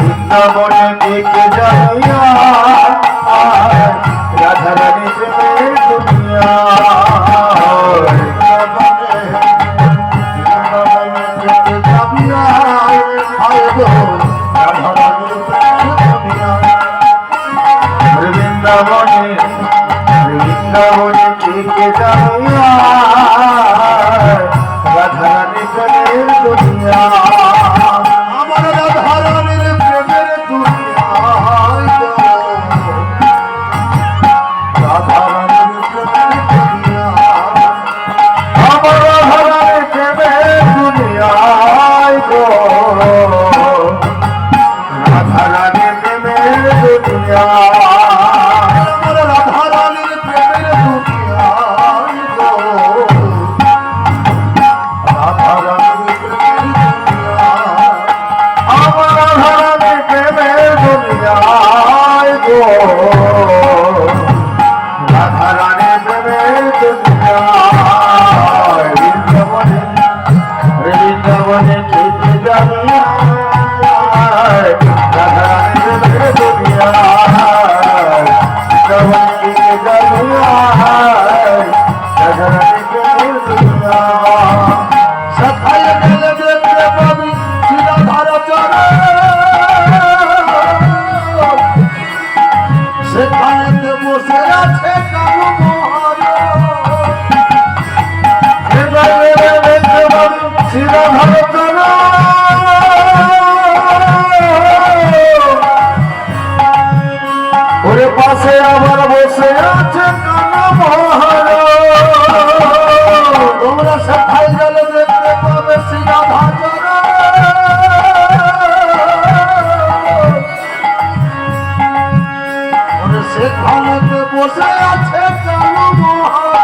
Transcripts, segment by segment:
বৃন্দাবনে দিকে যাইয়া রাধা রানী প্রেমের দুনিয়া বৃন্দাবনে বৃন্দাবনে দিকে যাইয়া রাধা রানী প্রেমের দুনিয়া আমার রাধা রানীর প্রেমের দুনিয়া রাধা রানীর প্রেমের দুনিয়া আমার রাধা রানীর প্রেমের দুনিয়ায় গো রাধা রানীর প্রেমের দুনিয়া রাধা রানী প্রেমের দুনিয়া বৃন্দাবনে খেতে যাবি রাধা রানী প্রেমের দুনিয়া বৃন্দাবনে খেতে যাবি রাধা রানী প্রেমের দুনিয়া সখায় গেলে দেখতে পাবি রাধার চরণ সেখানেতে বসে আছে কারু ওরে পাশে আবার বসে আছে কানু মহার তোমরা সেখানে গেলে দেখতে পাবে শ্রীরাধা সেখানেতে বসে আছে কানু মহার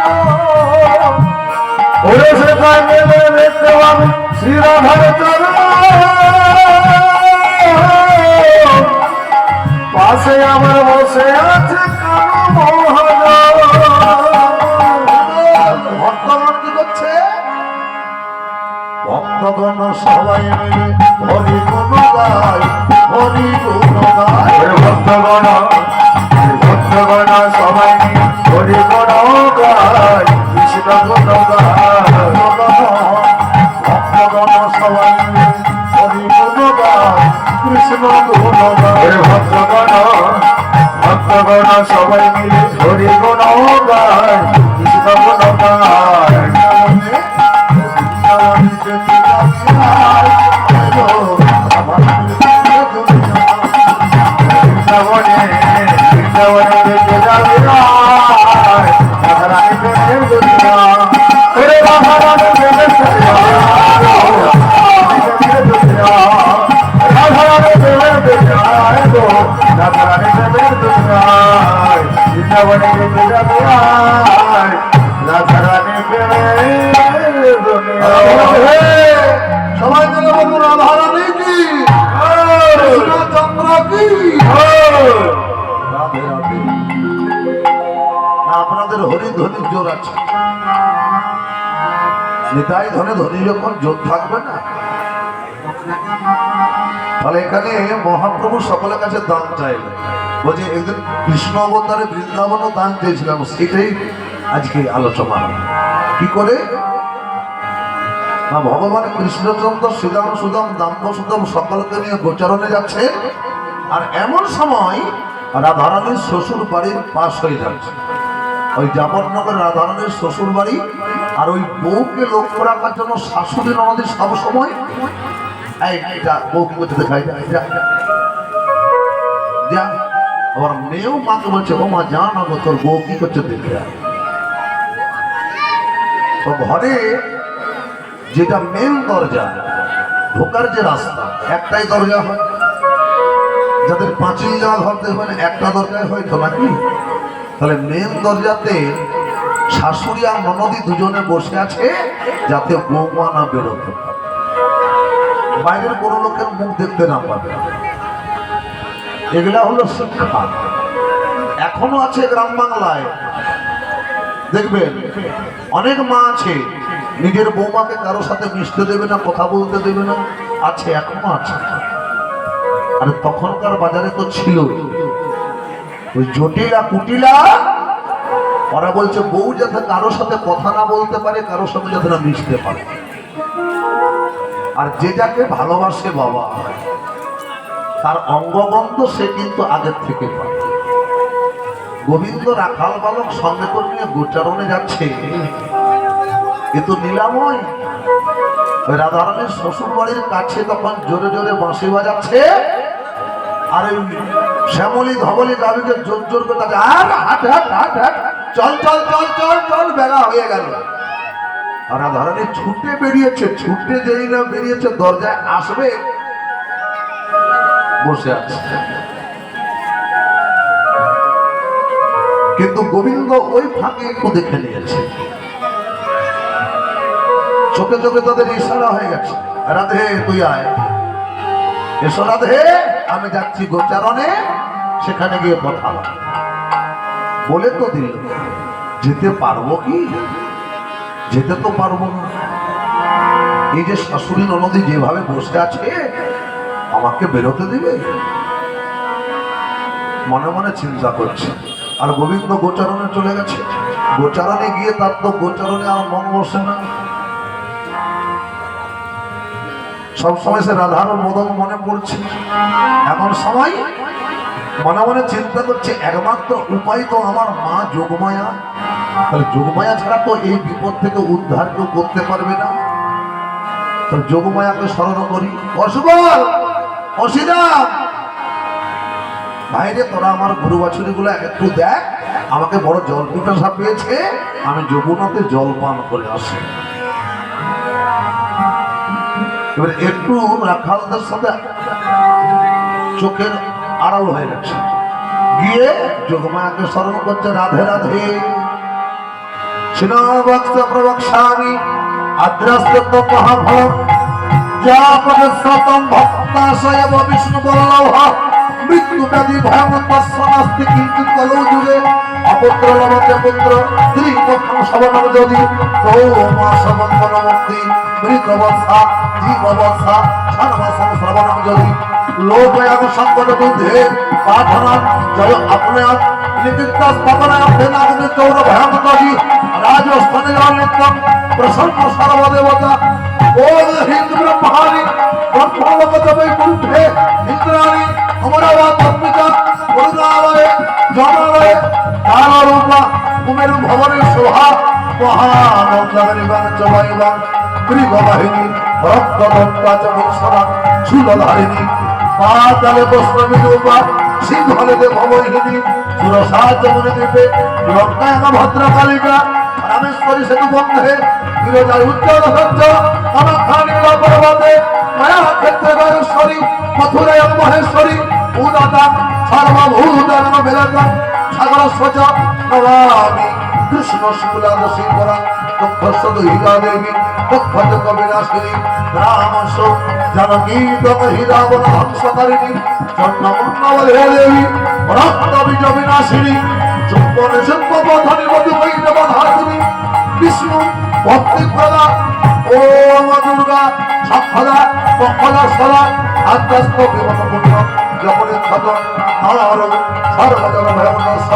ওরে সেখানে দেখতে পাবে শ্রীরাধার চরণ পাশে আমার বসে আছে কানু মহার ভক্তগণ কি করছে ভক্তগণ সবাই মিলে হরি গুণ গায় হরি গুণ গায় ভক্তগণ ভক্তগণ সবাই হরি গুণ গায় কৃষ্ণ গুণ গায় ভক্তগণ সবাই হরি গুণ গায় কৃষ্ণ গুণ গায় ভক্তগণ ভক্তগণ সবাই মিলে হরি গুণ গায় কৃষ্ণ গুণ গায় সবাই মিলে বলুন রাধা রানী কি কৃষ্ণচন্দ্র কি রাধে রাধে না আপনাদের হরি ধ্বনি জোর আছে নিতাই ধনে ধ্বনি যখন জোর থাকবে না তাহলে এখানে মহাপ্রভু সকলের কাছে দান চাইলেন বলছে একদিন কৃষ্ণ অবতারে বৃন্দাবনও দান চেয়েছিলাম সেটাই আজকে আলোচনা কি করে না ভগবান কৃষ্ণচন্দ্র শ্রীরাম সুদাম দাম্ব সুদাম সকলকে নিয়ে গোচরণে যাচ্ছে আর এমন সময় রাধারানীর শ্বশুর বাড়ির পাশ হয়ে যাচ্ছে ওই জামরনগর রাধারানীর শ্বশুর বাড়ি আর ওই বউকে লক্ষ্য রাখার জন্য শাশুড়ি ননদের সব সময় বউ কি করতে দেখাই যা আবার মেয়েও মাকে বলছে ও মা যা না গো তোর বউ কি করছে দেখে তো ঘরে যেটা মেন দরজা ঢোকার যে রাস্তা একটাই দরজা হয় যাদের পাঁচিল যাওয়া ঘর দেখবেন একটা দরজায় হয় তো নাকি তাহলে মেন দরজাতে শাশুড়ি আর ননদি দুজনে বসে আছে যাতে বৌমা না বেরোতে পারে বাইরের কোনো লোকের মুখ দেখতে না পাবে এগুলা হলো শিক্ষা এখনো আছে গ্রাম বাংলায় দেখবেন অনেক মা আছে নিজের বৌমাকে কারোর সাথে মিশতে দেবে না কথা বলতে দেবে না আছে এখনো আছে আর তখনকার বাজারে তো ছিল ওই জটিলা কুটিলা। ওরা বলছে বউ যাতে কারোর সাথে কথা না বলতে পারে, কারোর সাথে যাতে না মিশতে পারে, আর যে যাকে ভালোবাসে বাবা তার অঙ্গবন্ধ সে কিন্তু আগের থেকে পায়। গোবিন্দ রাখাল বালক সঙ্গে করে নিয়ে গোচারণে যাচ্ছে, এ তো নীলাময়। ওই রাধারানীর শ্বশুর বাড়ির কাছে তখন জোরে জোরে বাঁশি বাজাচ্ছে, আর ওই শ্যামলী ধবলী গাবিকে জোর জোর করে তাকে আর হাট হাট হাট হাট চল চল চল চল চল বেলা হয়ে গেল। আর রাধারানী ছুটে বেরিয়েছে, ছুটে যেই না বেরিয়েছে দরজায় আসবে বসে আছে। কিন্তু গোবিন্দ ওই ফাঁকে একটু দেখে নিয়েছে, চোখে চোখে তাদের ইশারা হয়ে গেছে, রাধে তুই আয়, এসো রাধে আমি যাচ্ছি গোচারণে, সেখানে গিয়ে কথা বলে তো দিল। যেতে পারবো কি? যেতে তো পারবো না। এই যে শাশুড়ি ননদী যেভাবে বসে আছে আমাকে বেরোতে দিবে? মনে মনে চিন্তা করছে। আর গোবিন্দ গোচারণে চলে গেছে। গোচারণে গিয়ে তার তো গোচারণে আর মন বসে না, সবসময় সে রাধার মদন মনে পড়ছে। এমন সময় মনে মনে চিন্তা করছে একমাত্র উপায় তো আমার মা যোগমায়া, তাহলে যোগমায়া ছাড়া তো এই বিপদ থেকে উদ্ধার কেউ করতে পারবে না। তো যোগমায়াকে স্মরণ করি। অসুবল অসিদা বাইরে তোরা আমার গরু বাছুরি গুলো একটু দেখ, আমাকে বড় জল পিপাসা পেয়েছে, আমি যমুনাতে জল পান করে আসি। এবার একটু রাখালদের সাথে চোখের আড়াল হয়ে গেছে, গিয়ে যোগমায়াকে স্মরণ করছে, রাধে রাধে শ্রীনভক্ত প্রবক্ষ্যামি আদ্রাস্তত মহাফলম যা পদস্রতম ভক্তাশয়ব বিষ্ণু বল্লভ মৃত্যু ব্যাধি ভয়মন্তস্য নাস্তি কিঞ্চিৎ কলৌ যুগে অপুত্র লভতে পুত্র ত্রিপক্ষম শবনম যদি কৌমাসবন্ধন মুক্তি মৃতবৎসা জীববৎসা সর্বসং শ্রবণম যদি লোকয়াগ সংকট বুদ্ধে পাঠনা জয় আপনায়াত নিকৃত্তা স্থাপনায় ভেনাগ্নি চৌর ভয়ানকী রাজস্থানে নিত্যম প্রসন্ন সর্বদেবতা ওম হিন্দু ব্রহ্মাণি ব্রহ্মলোকত বৈকুণ্ঠে ইন্দ্রাণি অমরাবত অম্বিকা করুণালয়ে জনালয়ে কালরূপা কুমের ভবনের শোভা মহানন্দারিবাং চবাইবাং মৃগবাহিনী রক্তদত্তা চ বৎসরা শূলধারিণী পাতালে বৈষ্ণবী রূপা সিংহলে দেবমোহিনী সুরসাজ যমুনে দ্বীপে লঙ্কায় ভদ্রকালিকা রামেশ্বরী সেতু বন্ধে বিরজার উজ্জ্বল সহ্য কামাখ্যানি পর্বতে মায়া ক্ষেত্রে গয়েশ্বরী মথুরায় মহেশ্বরী উদাতা সর্বভূতান বেদাতা সাগর স্বচ নমামি কৃষ্ণ শুক্লাদশী করা দক্ষস্য দহিকা দেবী দক্ষজ কবিনাশিনী রামস জানকী দমহি রাবণ হংসকারিণী জন্মমন্নবধে দেবী রক্ত বীজ বিনাশিনী চুম্বনে শিল্পবধনী মধুময়ী বধারিণী বিষ্ণু ভক্তি প্রদা ওম দুর্গা সক্ষদা পক্ষদা সদা আদ্যাস্ত বিমতপূর্ণ জগনের ক্ষত নারদ সর্বজগ ভয়মনস্য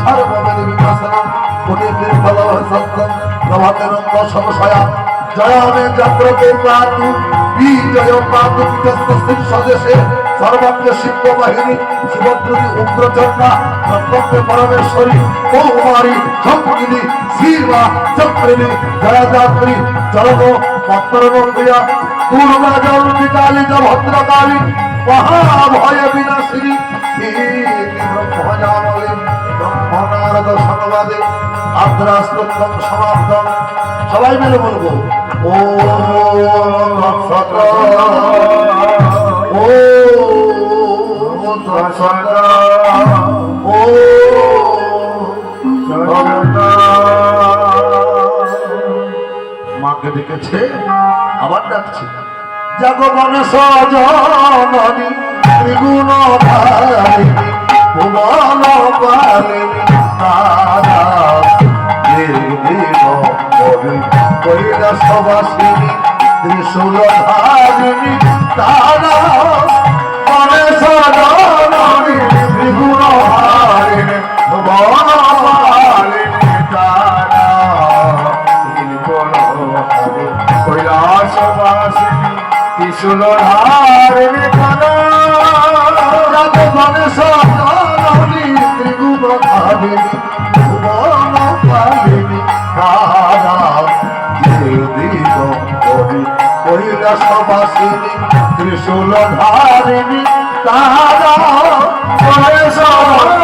সর্ববেদ বিনাশনম কোটি নির্ফল সত্যম প্রভাতে নন্দ সমসয়া জয়ামে জাগ্রতে পাতু বিজয় পাতু বিতস্তস্থির স্বদেশে সর্বাঙ্গে শিল্প বাহিনী শিবদ্রুতি উগ্রচন্ডা সত্যে পরমেশ্বরী কৌমারী সম্পূর্ণী শিবা চক্রিণী জয়াদাত্রী চরণ মত্তরমন্দিয়া দুর্গা জন্মিকালী চ ভদ্রকালী মহাভয় বিনাশিনী ব্রহ্মজামলে ব্রহ্মনারদ সংবাদে আদ্রাস্তম সমাপ্তম। সবাই মিলে বলবো ও মাকে ডেকেছে, আবার ডাকছে জাগো গণেশ জননী ত্রিগুণ ধারিণী ভুবন পালিনী তারা কৈলাসবাসিনী ত্রিশূল ধারিণী তারা গণেশ কৈলাসবাসিনী ত্রিশূল ধারিণী তারা কৈলাসবাসিনী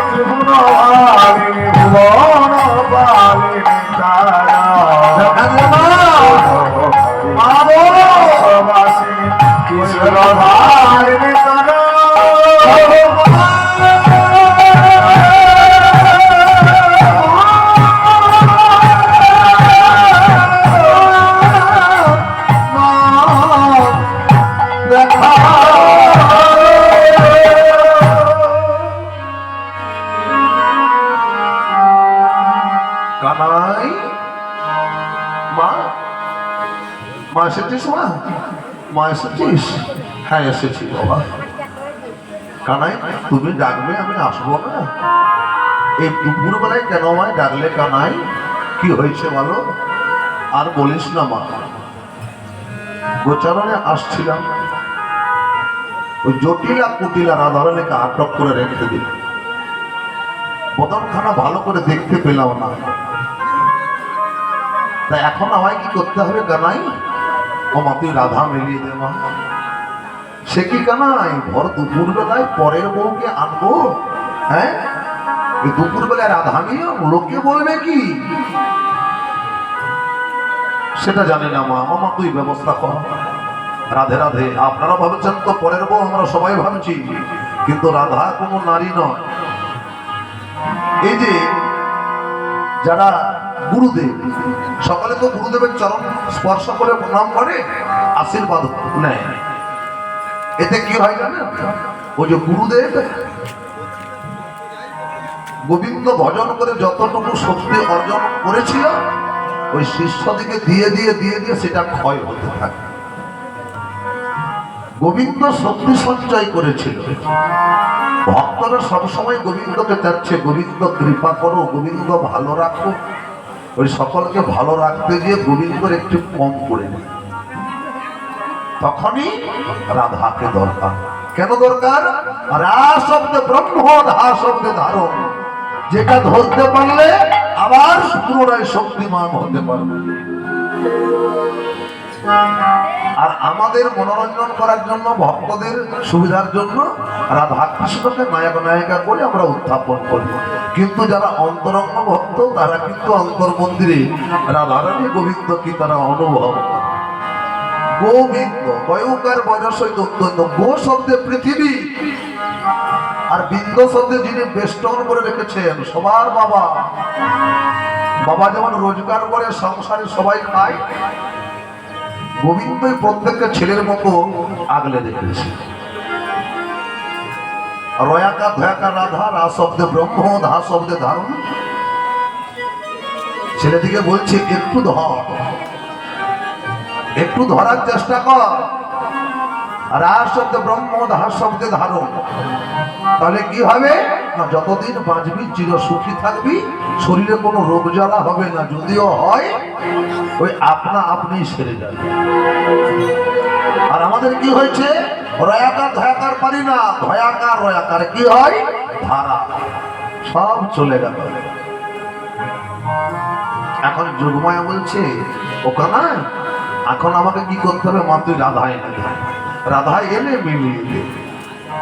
ত্রিশূল ধারিণী ভুবন পালিনী তারা কৈলাসবাসিনী ত্রিশূল ধারিণী তারা কানাই মা মা এসেছিস মা মা এসেছিস হ্যাঁ এসেছি বাবা কানাই তুমি ডাকবে আমি আসবো না এই দুপুরবেলায় কেন আমায় ডাকলে কানাই কি হয়েছে বলো আর বলিস না মা গোচারণে আসছিলাম ওই জটিলা কুটিলা রাধারানীকে আটক করে রেখে দিল বদনখানা ভালো করে দেখতে পেলাম না তাই এখন আমায় কি করতে হবে কানাই ও মা তুই রাধা মিলিয়ে দে মা সে কি কানাই ভর দুপুর বেলায় পরের বউকে আনবো হ্যাঁ এই দুপুর বেলায় রাধা মিলিয়ে লোকে বলবে কি সেটা জানি না মা ও মা তুই ব্যবস্থা কর রাধে রাধে আপনারা ভাবছেন তো পরের বউ আমরা সবাই ভাবছি কিন্তু রাধা কোনো নারী নয় এই যে যারা গুরুদেব সকালে তো গুরুদেবের চরণ স্পর্শ করে প্রণাম করে আশীর্বাদ নেয় এতে কি হয় জানেন ওই যে গুরুদেব গোবিন্দ ভজন করে যতটুকু শক্তি অর্জন করেছিল ওই শিষ্যদিকে দিয়ে দিয়ে দিয়ে দিয়ে সেটা ক্ষয় হতে থাকে গোবিন্দ শক্তি সঞ্চয় করেছিল ভক্তরা সবসময় গোবিন্দকে চাচ্ছে গোবিন্দ কৃপা করো গোবিন্দ ভালো রাখো ওই সকলকে ভালো রাখতে গিয়ে গোবিন্দর একটু কম করে নেয় তখনই রাধাকে দরকার কেন দরকার রা শব্দে ব্রহ্ম ধা শব্দে ধারণ যেটা ধরতে পারলে আবার পুনরায় শক্তিমান হতে পারবে আর আমাদের মনোরঞ্জন করার জন্য ভক্তদের সুবিধার জন্য রাধা কৃষ্ণকে নায়ক নায়িকা করে আমরা উত্থাপন করব কিন্তু যারা অন্তরঙ্গ ভক্ত তারা কিন্তু অন্তর মন্দিরে রাধারানী গোবিন্দ কি তারা অনুভব করে গোবিন্দ গয়কার বয়সই গো শব্দে পৃথিবী আর বিন্দ শব্দে যিনি বেষ্টন করে রেখেছেন সবার বাবা বাবা যেমন রোজগার করে সংসারে সবাই খায় গোবিন্দই প্রত্যেকটা ছেলের মতো আগলে রেখেছে রয়াকার ধয়াকার রাধা রা শব্দে ব্রহ্ম ধা শব্দে ধারণ ছেলেদিকে বলছে একটু ধর একটু ধরার চেষ্টা কর রা শব্দে ব্রহ্ম ধা শব্দে ধারণ তাহলে কি হবে না যতদিন বাঁচবি চির সুখী থাকবি শরীরে কোনো রোগ জ্বালা হবে না যদিও হয় ওই আপনা আপনি সেরে যাবে আর আমাদের কি হয়েছে রয়াকার ধয়াকার পারি না ধয়াকার রয়াকার কি হয় ধারা সব চলে গেল এখন যোগমায়া বলছে ওখানে এখন আমাকে কি করতে হবে মা তুই রাধা এনে দে রাধা এনে মিলিয়ে দে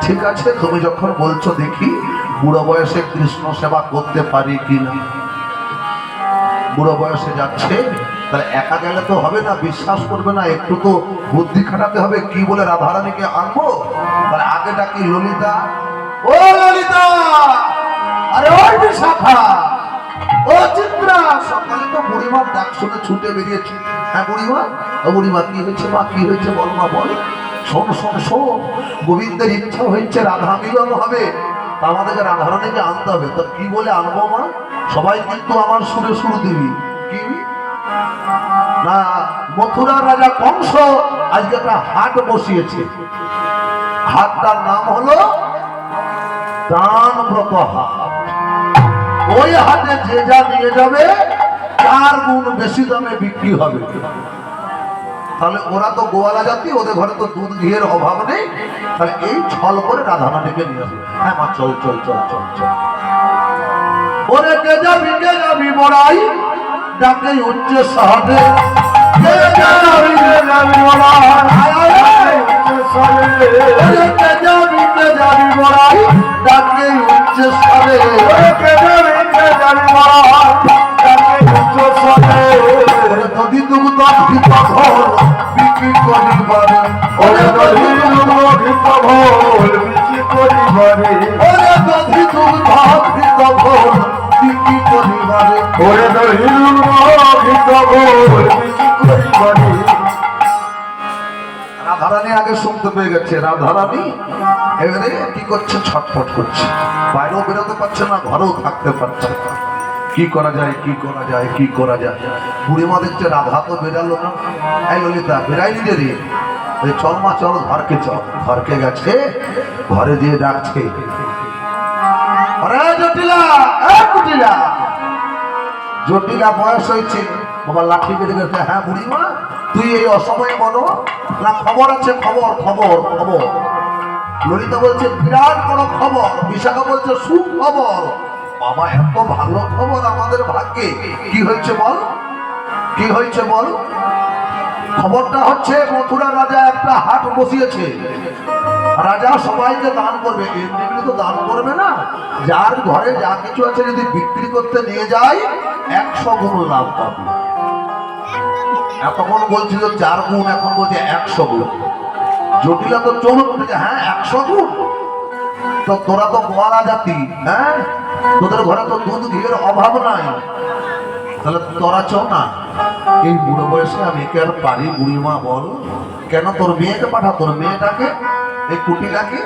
ঠিক আছে তুমি যখন বলছো দেখি বুড়ো বয়সে কৃষ্ণ সেবা করতে পারি কিনা বুড়ো বয়সে যাচ্ছে তাহলে একা গেলে তো হবে না বিশ্বাস করবে না একটু তো বুদ্ধি খাটাতে হবে কি বলে রাধারানীকে আনবো তাহলে আগেটা কি ললিতা ও ললিতা আরে ওই বিশাখা ও চিত্রা সকালে তো বুড়িমার ডাক শুনে ছুটে বেরিয়েছে হ্যাঁ বুড়িমা ও বুড়িমা কি হয়েছে মা কি হয়েছে বল মা বল শোন শোন শোন গোবিন্দের ইচ্ছা হয়েছে রাধা মিলন হবে তা আমাদেরকে রাধারানীকে আনতে হবে তো কি বলে আনবো মা সবাই কিন্তু আমার সুরে সুর দিবি কি না মথুরার রাজা কংস আজকে একটা হাট বসিয়েছে হাটটার নাম হলো দানব্রত হাট ওই হাটে যে যা নিয়ে যাবে 4 গুণ বেশি দামে বিক্রি হবে তাহলে ওরা তো গোয়ালা জাতি ওদের ঘরে তো দুধ ঘিয়ের অভাব নেই তাহলে এই ছল করে রাধারানীকে নিয়ে আসবে হ্যাঁ মা চল চল চল চল চল ওরে কে যাবি বড়াই ডাকে উচ্চ শহরে রাধারানী আগে শুনতে পেয়ে গেছে, রাধারানী এবারে কি করছে, ছটফট করছে, বাইরেও বেরোতে পারছে না, ঘরেও থাকতে পারছে না। কি করা যায়, কি করা যায়, কি করা যায়? বুড়িমা দেখছে রাধা তো বেরালো না। এই ললিতা বেরাইনি যে রে, চল মা চল, ঘরকে চল। ঘরকে গেছে, ঘরে দিয়ে ডাকছে, জটিলা, জটিলা। জটিলা বয়স হয়েছে, বাবা লাঠি বেঁধে গেছে। হ্যাঁ বুড়িমা, তুই এই অসময়ে বলো না, খবর আছে, খবর খবর খবর। ললিতা বলছে বিরাট বড় খবর। বিশাখা বলছে সুখবর। বাবা এত ভালো খবর আমাদের ভাগ্যে। কি হয়েছে বল, কি হয়েছে বল? খবরটা হচ্ছে মথুরা রাজা একটা হাট বসিয়েছে। রাজা সবাইকে দান করবে। এমনি তো দান করবে না, যার ঘরে যা কিছু আছে যদি বিক্রি করতে নিয়ে যায় 100 গুণ লাভ পাবে। এতক্ষণ বলছিল 4 গুণ, এখন বলছে 100 গুণ। জটিলা তো চমক উঠেছে, হ্যাঁ 100 গুণ? তো তোরা তো গোয়ালা জাতি, হ্যাঁ তোদের ঘরে তো দুধ ঘিয়ের অভাব নাই, তাহলে তোরা চো না। এই বুড়ো বয়সে আমি কি আর পারি? বুড়িমা বল, কেন তোর মেয়েকে পাঠা, তোর মেয়েটাকে, এই কুটিলাকে।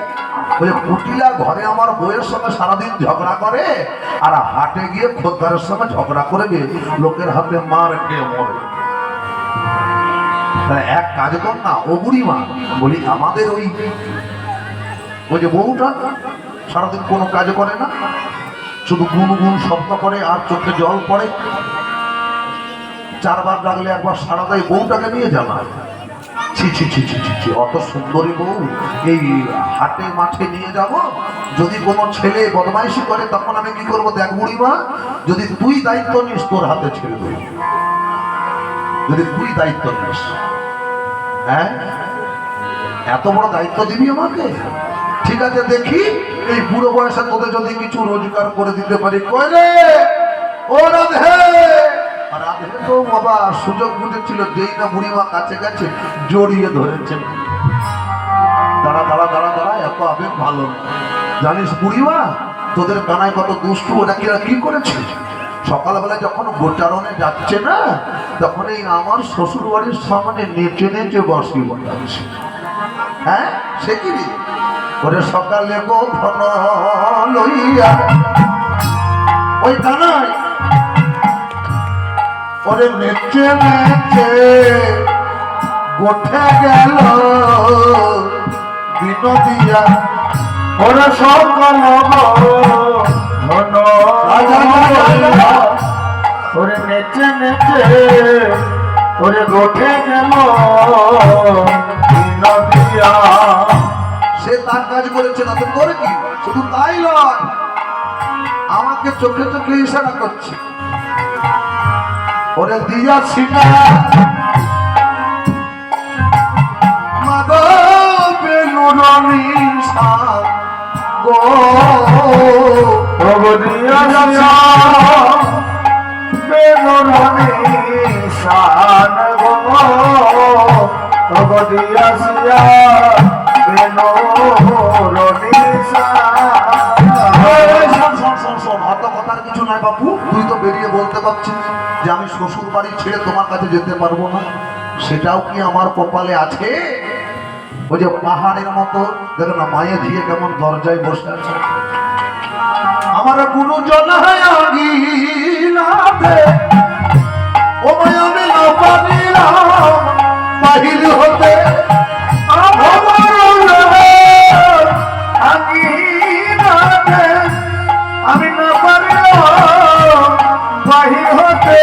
বলে কুটিলা ঘরে আমার বউয়ের সঙ্গে সারাদিন ঝগড়া করে, আর হাটে গিয়ে খোদ্দারের সঙ্গে ঝগড়া করবে, লোকের হাতে মার খেয়ে মরে। এক কাজ কর না ও বুড়িমা, বলি আমাদের ওই যে বউটা সারাদিন কোনো কাজ করে না, শুধু গুনগুন শব্দ করে আর চোখে জল পড়ে, 4 বার ডাকলে 1 বার সারা দেয়, বউটাকে নিয়ে যাওয়া। ছি ছি ছি ছি ছি, অত সুন্দরী বউ এই হাটে মাঠে নিয়ে যাব? যদি কোনো ছেলে বদমাইশি করে তখন আমি কি করবো? দেখ বুড়িমা, যদি তুই দায়িত্ব নিস তোর হাতে ছেড়ে দেব, যদি তুই দায়িত্ব নিস। হ্যাঁ এত বড় দায়িত্ব দিবি আমাকে? ঠিক আছে, দেখি এই বুড়ো বয়সে তোদের যদি কিছু রোজগার করে দিতে পারি। কইলে ও রাধে, রাধে তো বাবা সুযোগ বুঝেছিল, যেই না বুড়িমা কাছে গেছে জড়িয়ে ধরেছে। দাঁড়া দাঁড়া দাঁড়া দাঁড়া, এত আবেগ ভালো না। জানিস বুড়িমা, তোদের কানায় কত দুষ্টু, ওটা কি করেছে? সকালবেলা যখন গোচারণে যাচ্ছে না, তখন এই আমার শ্বশুর বাড়ির সামনে নেচে নেচে বসি বাজাচ্ছে। হ্যাঁ সে কি রে? ওরে সকালে গো ধন লইয়া ওই কানায় ওরে নেচে নেচে গোঠে গেল বিনোদিয়া। ওরে সকাল ধন ওরে নেচে নেচে ওরে গোঠে গেল বিনোদিয়া। সে তার কাজ করেছে না তো করে কি? শুধু তাই নয়, আমাকে চোখে চোখে ইশারা করছে। ওরে দিয়াছি না মাগো বেলুরনি সান গো, ওগো দিয়াছি বেলুরনি সান গো, ওগো দিয়াছি কিছু নাই বাপু, তুই তো বেরিয়ে বলতে পারছিস যে আমি শ্বশুর বাড়ি ছেড়ে তোমার কাছে যেতে পারবো না। সেটাও কি আমার কপালে আছে? ওই যে পাহাড়ের মতো দেখো না, মায়ে ঝিয়ে কেমন দরজায় বসে আছে। আমার গুরুজন ও মায় আমি না পারিলাম বাহির হতে, আমি না পারিলাম বাহির হতে।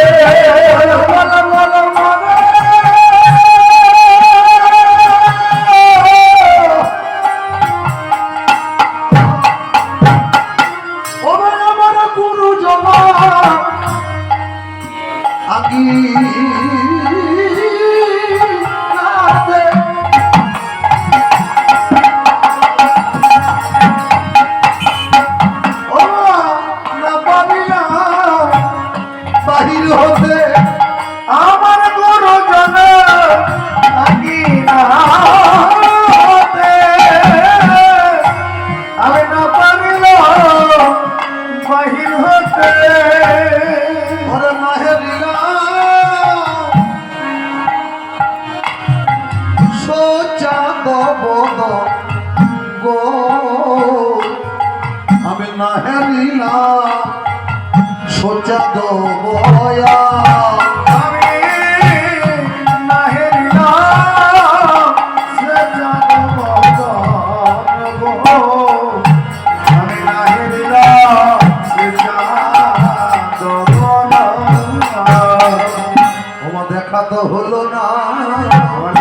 আমার গুরুজন আগি নাহেরিলাম সোজা দয়া আমি নাহেরিলাম সোজা দয়া আমি নাহেরিলাম সোজা দয়া ওমা দেখা তো হলো না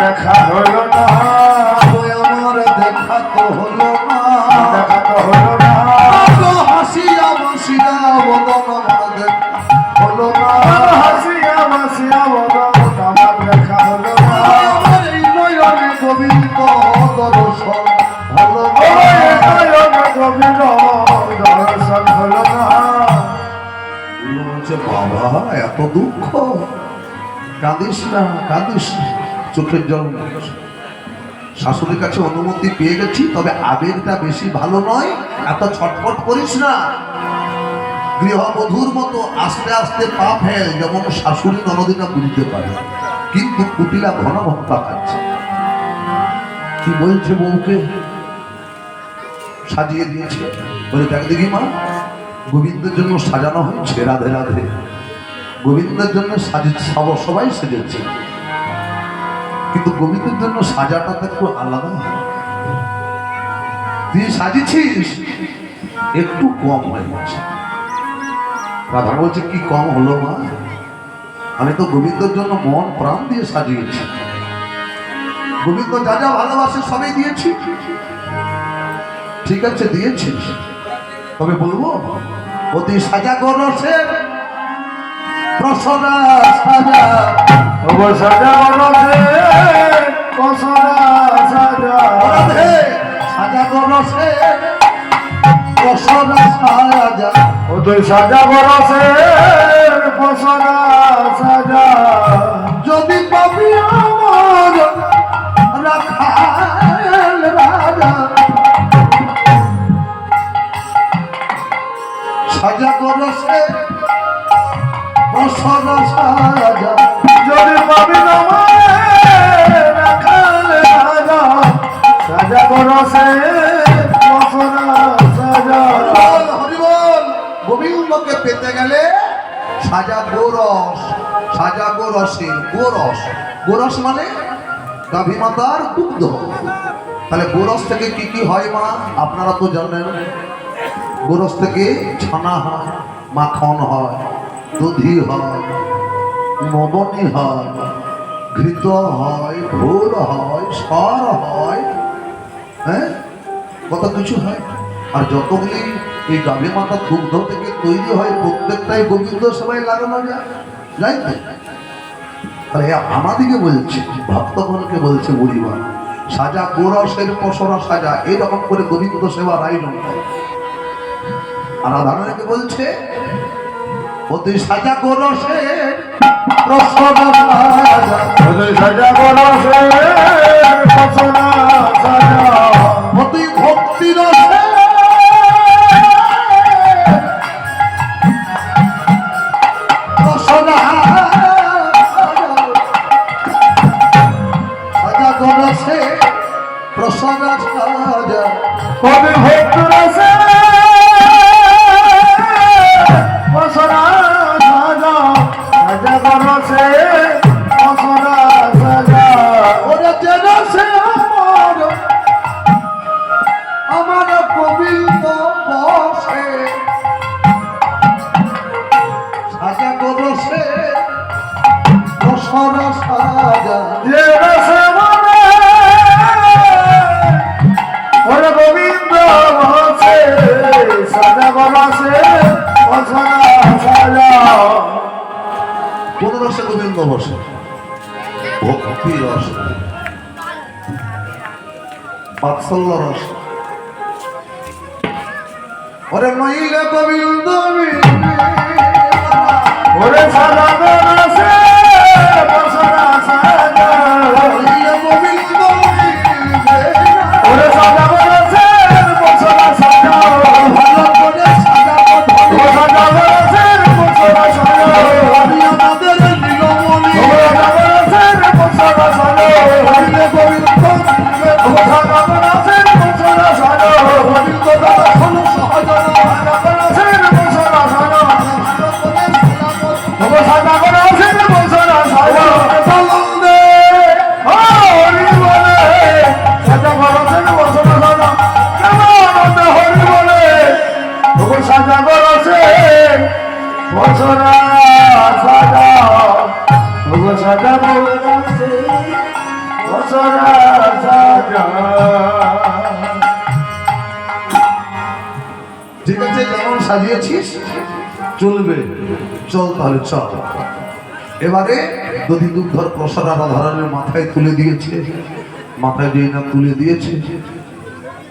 দেখা হলো না ওই আমার দেখা তো হলো না দেখা তো হলো না গো হাসিয়া মাসিয়া বদন আমার দেখা হলো না হাসিয়া মাসিয়া বদন আমার দেখা হলো না আমার এই নয়নে গোবিন্দ দর্শন হলো ওই না নয়নে গভীর দর্শন হলো না বলছে বাবা এত দুঃখ কাঁদিস না কাঁদিস না। চোখের জল মুছিস। শাশুড়ির কাছে অনুমতি পেয়ে গেছি, তবে আবেগটা বেশি ভালো নয়, এত ছটফট করিস না। গৃহবধূর মতো আস্তে আস্তে পা ফেল, যেমন শাশুড়ি ননদিনা বুঝতে পারে, কিন্তু কুটিলা ঘন ঘন পা খাচ্ছে। কি বলছে বউকে? সাজিয়ে দিয়েছে, বলে দেখ দেখি মা, গোবিন্দের জন্য সাজানো হয়েছে, রাধে রাধে। গোবিন্দের জন্য সবাই সেজেছে, কিন্তু গোবিন্দের জন্য সাজাটা তো একটু আলাদা। তুই সাজিছিস একটু কম হয়ে গেছে। রাধা বলছে কি কম হলো মা? আমি তো গোবিন্দের জন্য মন প্রাণ দিয়ে সাজিয়েছি, গোবিন্দ যা যা ভালোবাসে সবই দিয়েছি। ঠিক আছে দিয়েছিস, তবে বলবো অতি সাজা করছে প্রসরা সাজা ও সাজা বলছে কসরা সাজা রাধে সাজা করছে প্রসরা সাজা ও তুই সাজা বলছে কসরা সাজা যদি পাবি আমার রাখাল রাজা সাজা করছে প্রসরা সাজা যদি পাবি নামে রাখাল রাজা সাজা বলছে কসরা সাজা হরিবল হরিবল। গোবিন্দকে পেতে গেলে সাজা গোরস, সাজা গোরসের গোরস, গোরস মানে গাভী মাতার দুগ্ধ। তাহলে গোরস থেকে কি কি হয় মা? আপনারা তো জানেন, গোরস থেকে ছানা হয়, মাখন হয়, দধি হয়, নবনী হয়, ঘৃত হয়, ভোর হয়, সর হয়, হ্যাঁ কত কিছু হয়। আর যতগুলি এই গাভী মাতার দুগ্ধ থেকে তৈরি হয় প্রত্যেকটাই গোবিন্দ সেবায় লাগানো যায়, যাই তো। তাহলে আমাদিকে বলছে, ভক্তগণকে বলছে বুড়িমা, সাজা গোরসের পসরা সাজা, এইরকম করে গোবিন্দ সেবার আয়োজন করে। আর রাধারানীকে বলছে অতি সাজা গোরসের পসরা সাজা, ও তুই সাজা বলছে কসরা সাজা অতি ভক্তি রসে পসরা সাজা গোরসে প্রসরা সাজা কবি ভক্ত রসে কসরা সাজা সাজা বলছে কসরা সাজা ওরা যেন সে আমার গোবিন্দ বসে সাজা গোরসে প্রসরা সাজা যে রসে মনে ওরে গোবিন্দ বসে সাজা বলছে কসরা সাজা কোন রসে গোবিন্দ বসে? ভক্তি রস, বাৎসল্য রস। ওরে নইলে গোবিন্দ ওরে সাজা বলছে কসরা সাজা নইলে গোবিন্দ ওরে সাজা বলছে কসরা সাজা ভালো করে সাজাবো ও সাজা বলছে কসরা সাজা আমি আমাদের নীলমণি ও সাজা বলছে কসরা সাজা নইলে গোবিন্দ ও সাজা বলছে কসরা সাজা গোবিন্দ দাদা হলো সহজনা নিচে যেমন সাজিয়েছিস চলবে, চল তাহলে চল। এবারে দধি দুগ্ধর প্রসাদ রাধারানীর মাথায় তুলে দিয়েছে, মাথায় যেই না তুলে দিয়েছে,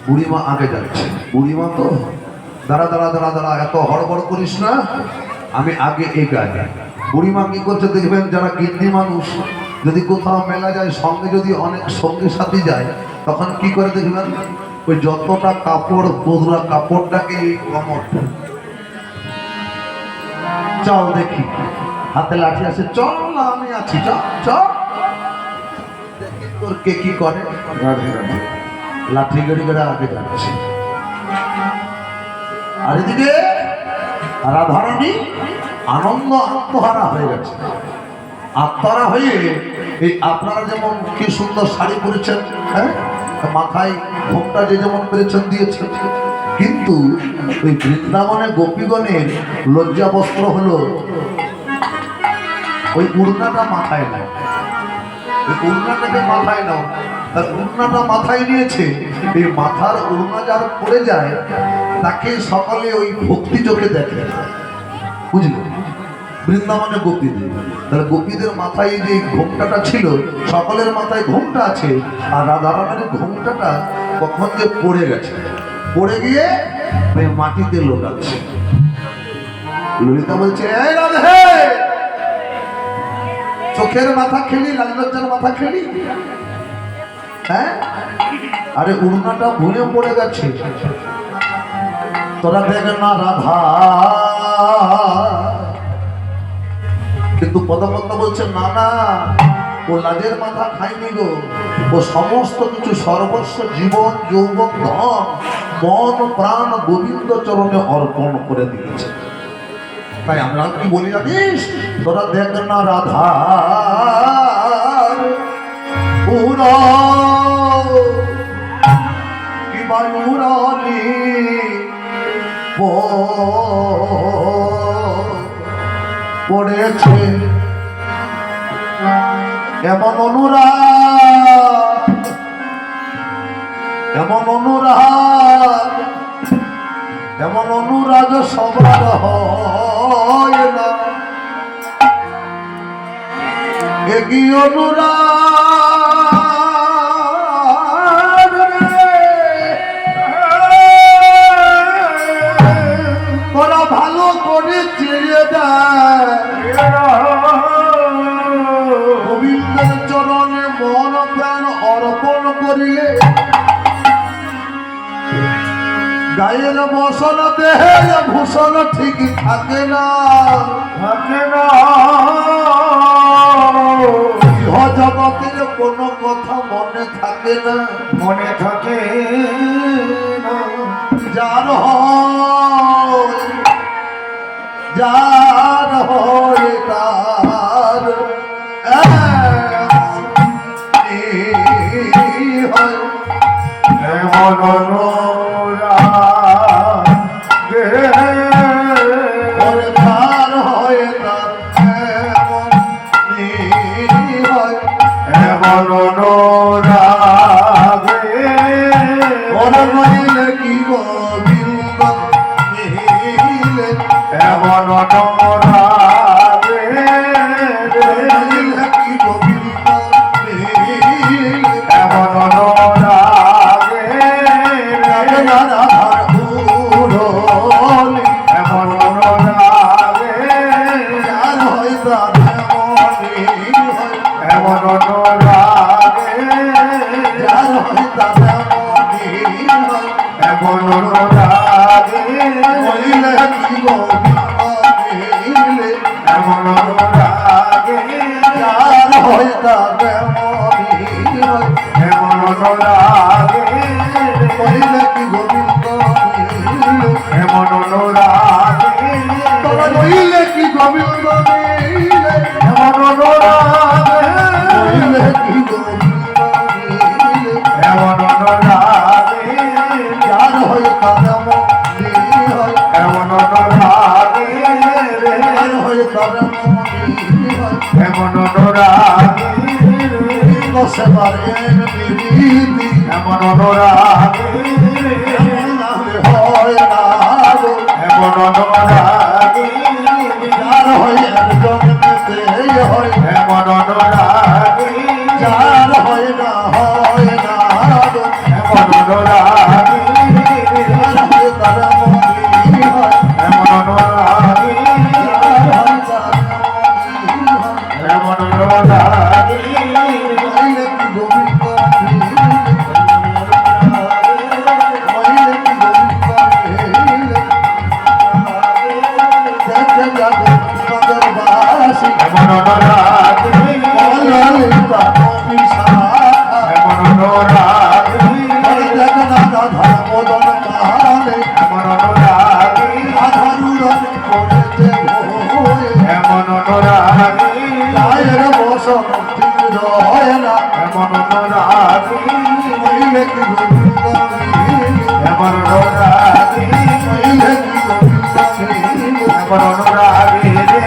বুড়িমা আগে যাচ্ছে। বুড়িমা তো দাঁড়া দাঁড়া দাঁড়া দাঁড়া, এত হড়বড় করিস না, আমি আগে এগাই। বুড়িমা কি করছে দেখবেন, যারা গিন্নি মানুষ যদি কোথাও মেলা যায়, সঙ্গে যদি অনেক সঙ্গী সাথী যায়, তখন কি করে দেখবেন, ওই যতটা কাপড় পুরা কাপড়টাকে এই কমর, চল দেখি হাতে লাঠি আছে, চল না আমি আছি, চল চল দেখি তোর কে কি করে। রাধে রাধে। লাঠি গাড়ি করে আগে যাচ্ছে, আর এদিকে রাধারানী আনন্দ আত্মহারা হয়ে গেছে। আত্মহারা হয়ে এই আপনারা যেমন কি সুন্দর শাড়ি পরেছেন, হ্যাঁ, মাথায় ঘোমটা যে যেমন পেরেছেন দিয়েছেন, কিন্তু ওই বৃন্দাবনে গোপীগণের লজ্জা বস্ত্র হলো ওই উড়নাটা মাথায় নেয়। ওই উড়নাটাকে মাথায় নাও, তার উড়নাটা মাথায় নিয়েছে। এই মাথার উড়না যার পড়ে যায় তাকে সকালে ওই ভক্তি চোখে দেখে, বুঝলেন? বৃন্দাবনে গোপীদের, তাহলে গোপীদের মাথায় যে ঘোমটাটা ছিল, সকলের মাথায় ঘোমটা আছে, আর রাধারানীর ঘোমটাটা কখন যে পড়ে গেছে, পড়ে গিয়ে ওই মাটিতে লোটাচ্ছে। ললিতা বলছে, এই রাধে, চোখের মাথা খেলি, লাললজ্জার মাথা খেলি, হ্যাঁ? আরে উড়নাটা ভুলে পড়ে গেছে, তোরা দেখ না রাধা। কিন্তু পদপদ্ম বলছে, না না, ও লাজের মাথা খায়নি গো, ও সমস্ত কিছু সর্বস্ব জীবন যৌবন ধন মন প্রাণ গোবিন্দ চরণে অর্পণ করে দিয়েছে। তাই আমরা কি বলি জানিস, তোরা দেখ না রাধা কি বায়ুরানি পড়েছে এমন অনুরাগ, এমন অনুরাগ, এমন অনুরাগ সবার হয় না, একই অনুরাগ তোরা ভালো করে চেয়ে দেয়, গোবিন্দের চরণে মন প্রাণ অর্পণ করিলে গায়ের বসন দেহের ভূষণ ঠিক থাকে না, থাকে না। জগতের কোনো কথা মনে থাকে না, মনে থাকে না। যার হয় যার হয় তার এমন অনুরাগ তার হয় তার এমন অনুরাগ নইলে কি গোবিন্দ মিলে, এমন অনুরাগ নইলে কি গোবিন্দ মিলে, এমন অনুরাগ রাধার উড়লি এমন অনুরাগ যার হয় তার মনে হয়, এমন অনুরাগ যার হয় তার মনে হয়, এমন অনুরাগ নইলে কি গোবিন্দ মিলে, এমন অনুরাগ যার হয় তার মনে হয়, এমন অনুরাগ নইলে কি গোবিন্দ মিলে, এমন অনুরাগ তোরা নইলে কি গোবিন্দ মিলে, এমন অনুরাগ নইলে কি গোবিন্দ মিলে, এমন অনুরাগ যার হয় তার মনে হয়, এমন অনুরাগ যার হয় তার মনে হয়, এমন অনুরাগ সেবারের বিধি এমন অনুরাগ এমন নামে হয় না গো, এমন অনুরাগী রাধার উড়নে পড়েছে ভোরে এমন অনুরাগী গায়ের বসন ঠিক রয় না এমন অনুরাগী মহিলে কি গোবিন্দ এমন অনুরাগী মহিলে কি গোবিন্দ এমন অনুরাগী রে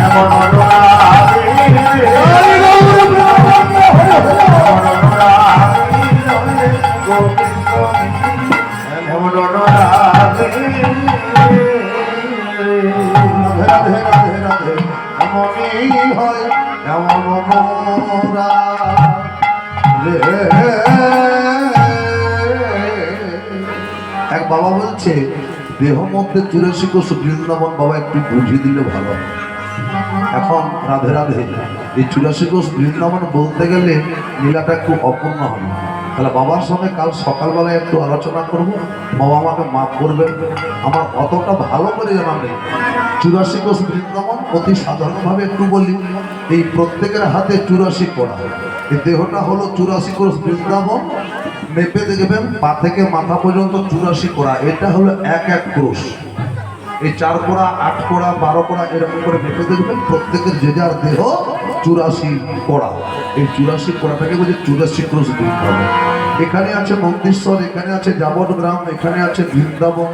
এমন অনুরাগী রে এমন অনুরাগী রে গোবিন্দ এমন অনুরাগী রাধে রাধে রাধে এমনই হয় এমন মোরা রে। এক বাবা বলছে দেহ মধ্যে 84 কোষ বৃন্দাবন, বাবা একটু বুঝিয়ে দিলে ভালো হয়। এখন রাধে রাধে এই 84 কোষ বৃন্দাবন বলতে গেলে লীলাটা একটু অপূর্ণ হবে। তাহলে বাবার সঙ্গে কাল সকালবেলায় একটু আলোচনা করব। বাবা আমাকে মাফ করবেন, আমার অতটা ভালো করে জানা নেই। 84 কোষ বৃন্দাবন অতি সাধারণভাবে একটু বলি, এই প্রত্যেকের হাতে 84 কড়া। এই দেহটা হলো 84 কোষ বৃন্দাবন। মেপে দেখবেন পা থেকে মাথা পর্যন্ত 84 কড়া, এটা হলো এক এক ক্রোশ। এই 4 কোড়া 8 কোড়া 12 কোড়া এরকম করে মেপে দেখবেন প্রত্যেকের যে যার দেহ 84 কোড়া। এই 84 কোড়াটাকে বলছে 84 ক্রোশ বৃন্দাবন। এখানে আছে নন্দীশ্বর, এখানে আছে যাবটগ্রাম, এখানে আছে বৃন্দাবন,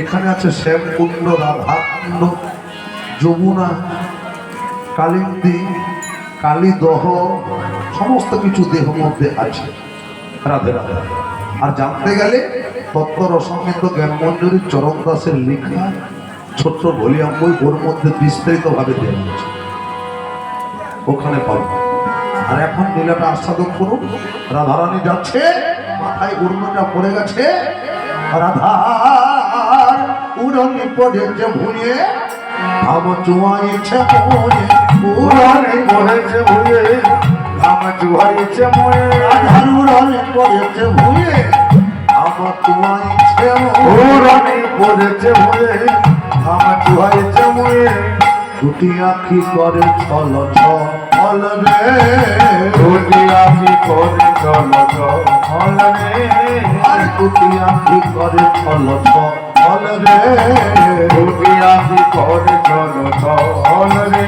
এখানে আছে শ্যামকুণ্ড, রাধাকুণ্ড, যমুনা, কালিন্দী, কালীদহ, সমস্ত কিছু দেহ মধ্যে আছে। রাধে রাধে। আর জানতে গেলে তত্ত্ব রসমৃদ্ধ জ্ঞানমঞ্জুরি চরণ দাসের লেখা ছোট্ট ভলিউম বই, ওর মধ্যে বিস্তারিতভাবে দেওয়া আছে, ওখানে পাবো। আর এখন লীলাটা আস্বাদন করুন। রাধারানী যাচ্ছে, মাথায় উড়নোটা পড়ে গেছে, রাধার উড়নি পড়েছে ভুঁয়ে, ভাব চুয়াইছে মনে, উড়ানে পড়েছে ভুঁয়ে ঘাম জুয়াইছে মনে রাধার উড়নি পড়েছে ভুঁয়ে, আমার চুয়াইছে মনে। উড়ানে পড়েছে ভুঁয়ে ঘাম জুয়াইছে মনে দুটি আঁখি করে ছল ছল রে, দুটি আঁখি করে চল চল রে আর দুটি আঁখি করে ছল ছল রে, দুটি আঁখি করে চল চল রে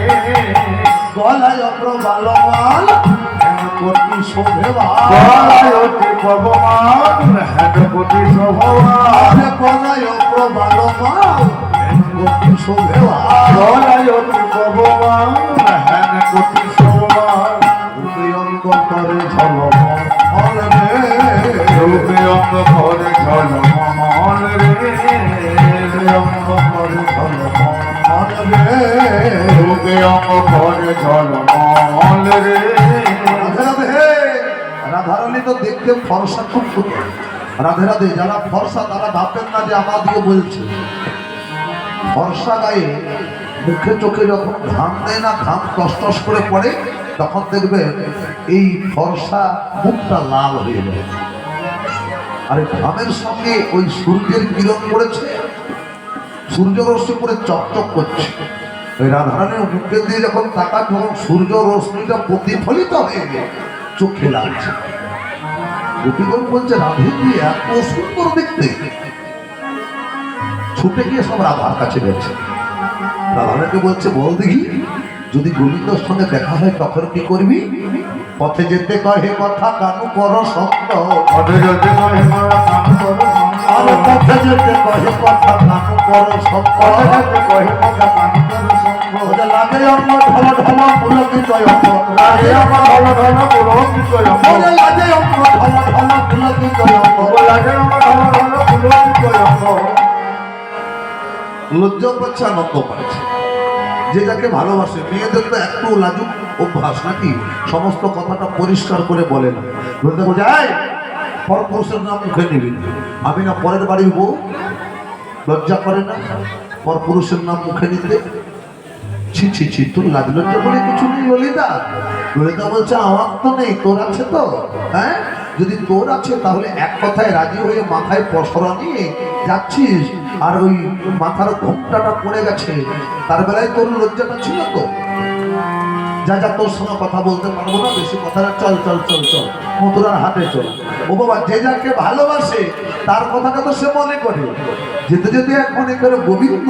গলায় অপ্রবাল মাল কোটি শোভে গলায় অতি ভগবান হেডপতি সভবান গলায় অপ্রবাল মাল কোটি শোভে গলায় অতি ভগবান হেডপতি সভবান অঙ্গ করে ঝলমল রে, রূপে অঙ্গ করে ঝলমল রে অঙ্গ করে ঝলমল রে। রূপে অঙ্গ করে ঝলমল রে রাধে রাধে। রাধারানী তো দেখতে ফর্সা খুব সুন্দর। রাধে রাধে। যারা ফর্সা তারা ভাববেন না যে আমাদিকে বলছে। ফর্সা গায়ে মুখে চোখে যখন ঘাম দেয় না, ঘাম টস টস করে পড়ে, তখন দেখবেন এই ফর্সা মুখটা লাল হয়ে যায়। আর এই ঘামের সঙ্গে ওই সূর্যের কিরণ পড়েছে, সূর্য রশ্মি করে চকচক করছে। ওই রাধারানীর মুখে দিয়ে যখন তাকান, তখন সূর্য রশ্মিটা প্রতিফলিত হয়ে চোখে লাগছে। গোপীগণ বলছে রাধে দিয়ে এত সুন্দর দেখতে, ছুটে গিয়ে সব রাধার কাছে গেছে। রাধারানীকে বলছে বল দেখি, যদি গোবিন্দর সঙ্গে দেখা হয় তখন কি করবি? পথে যেতে কহে কথা কানু কর সত্য, পথে যেতে কহে মারা কান করো আর পথে যেতে কহে কথা কানু কর সত্য, পথে যেতে কহে কথা কান করো সঙ্গ ওটা লাগে আমার ঢল ঢল পুলকিত অঙ্গ, রাধে আমার ঢল ঢল পুরোহিত অঙ্গ ওরে লাগে অঙ্গ ঢল ঢল পুলকিত অঙ্গ। রাধে আমার ঢল ঢল পুরোহিত অঙ্গ লজ্জা পাচ্ছে, আনন্দ পাচ্ছে। যে যাকে ভালোবাসে, মেয়েদের তো একটু লাজুক অভ্যাস নাকি, সমস্ত কথাটা পরিষ্কার করে বলে না, বলতে বোঝায় পরপুরুষের নাম মুখে নিবি না। আমি না পরের বাড়ির বউ, লজ্জা করে না পরপুরুষের নাম মুখে নিতে? ছি ছি ছি, তোর লাজ লজ্জা বলে কিছু নেই ললিতা? ললিতা বলছে আমার তো নেই, তোর আছে তো? হ্যাঁ, যদি তোর আছে তাহলে এক কথায় রাজি হয়ে মাথায় পসরা নিয়ে যাচ্ছিস, আর ওই মাথার ঘোমটাটা পড়ে গেছে, তার বেলায় তোর লজ্জাটা ছিল তো? যা যা তোর সঙ্গে কথা বলতে পারবো না, বেশি কথা না, চল চল চল চল মথুরার হাটে চল। ও বাবা, যে যাকে ভালোবাসে তার কথাটা তো সে মনে করে। যেতে যেতে এক মনে করে গোবিন্দ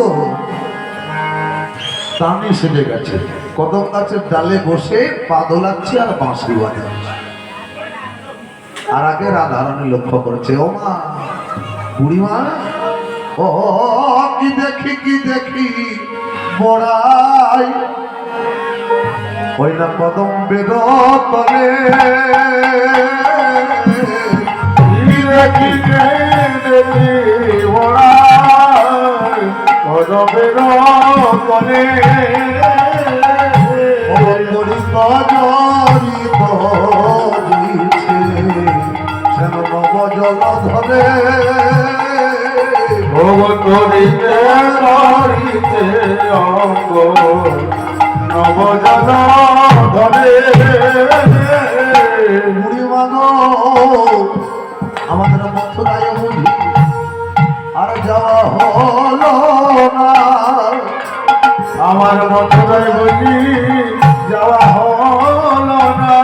তানি সেজে গেছে, কদম গাছের ডালে বসে পা দোলাচ্ছে আর বাঁশি বাজাচ্ছে। আর আগে রাধারানী লক্ষ্য করেছে, ও মা বুড়িমা, ও কি দেখি কি দেখি বড়াই, ওই না কদম বেরোতলে কদমের তলে জড়িত জড়িত দিছে সেন নব জল ধরে করিতে করিতে অঙ্গ নবজন ধরে। বুড়িমা গো, আমাদের মথুরায় বুঝি আর যাওয়া হলো না, আমার মথুরায় বুঝি যাওয়া হলো না।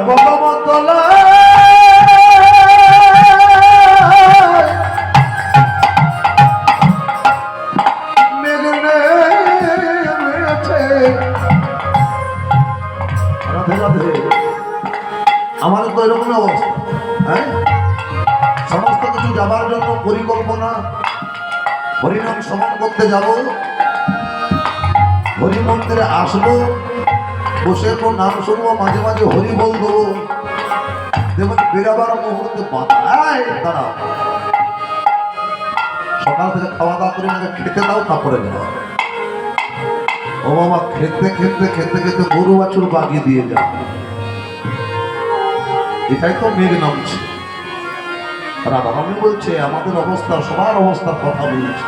কদম তলায় মেঘ নেমেছে। রাধে রাধে। আমাদের তো এরকমই অবস্থা, হ্যাঁ, সমস্ত কিছু যাবার জন্য পরিকল্পনা, হরিনাম শ্রবণ করতে যাব, হরি মন্দিরে আসবো, বসে একটু নাম শুনবো, মাঝে মাঝে হরি বল দেবো, দেখবেন বেরাবার মুহূর্তে বাধায় দাঁড়াও, সকাল থেকে খাওয়া দাওয়া করে আগে খেতে দাও, তারপরে যাও। ও বাবা, খেতে খেতে খেতে খেতে গরু বাছুর বাগিয়ে দিয়ে যাও, এটাই তো মেঘ নামছে। রাধারানী বলছে আমাদের অবস্থা, সবার অবস্থার কথা বলছে,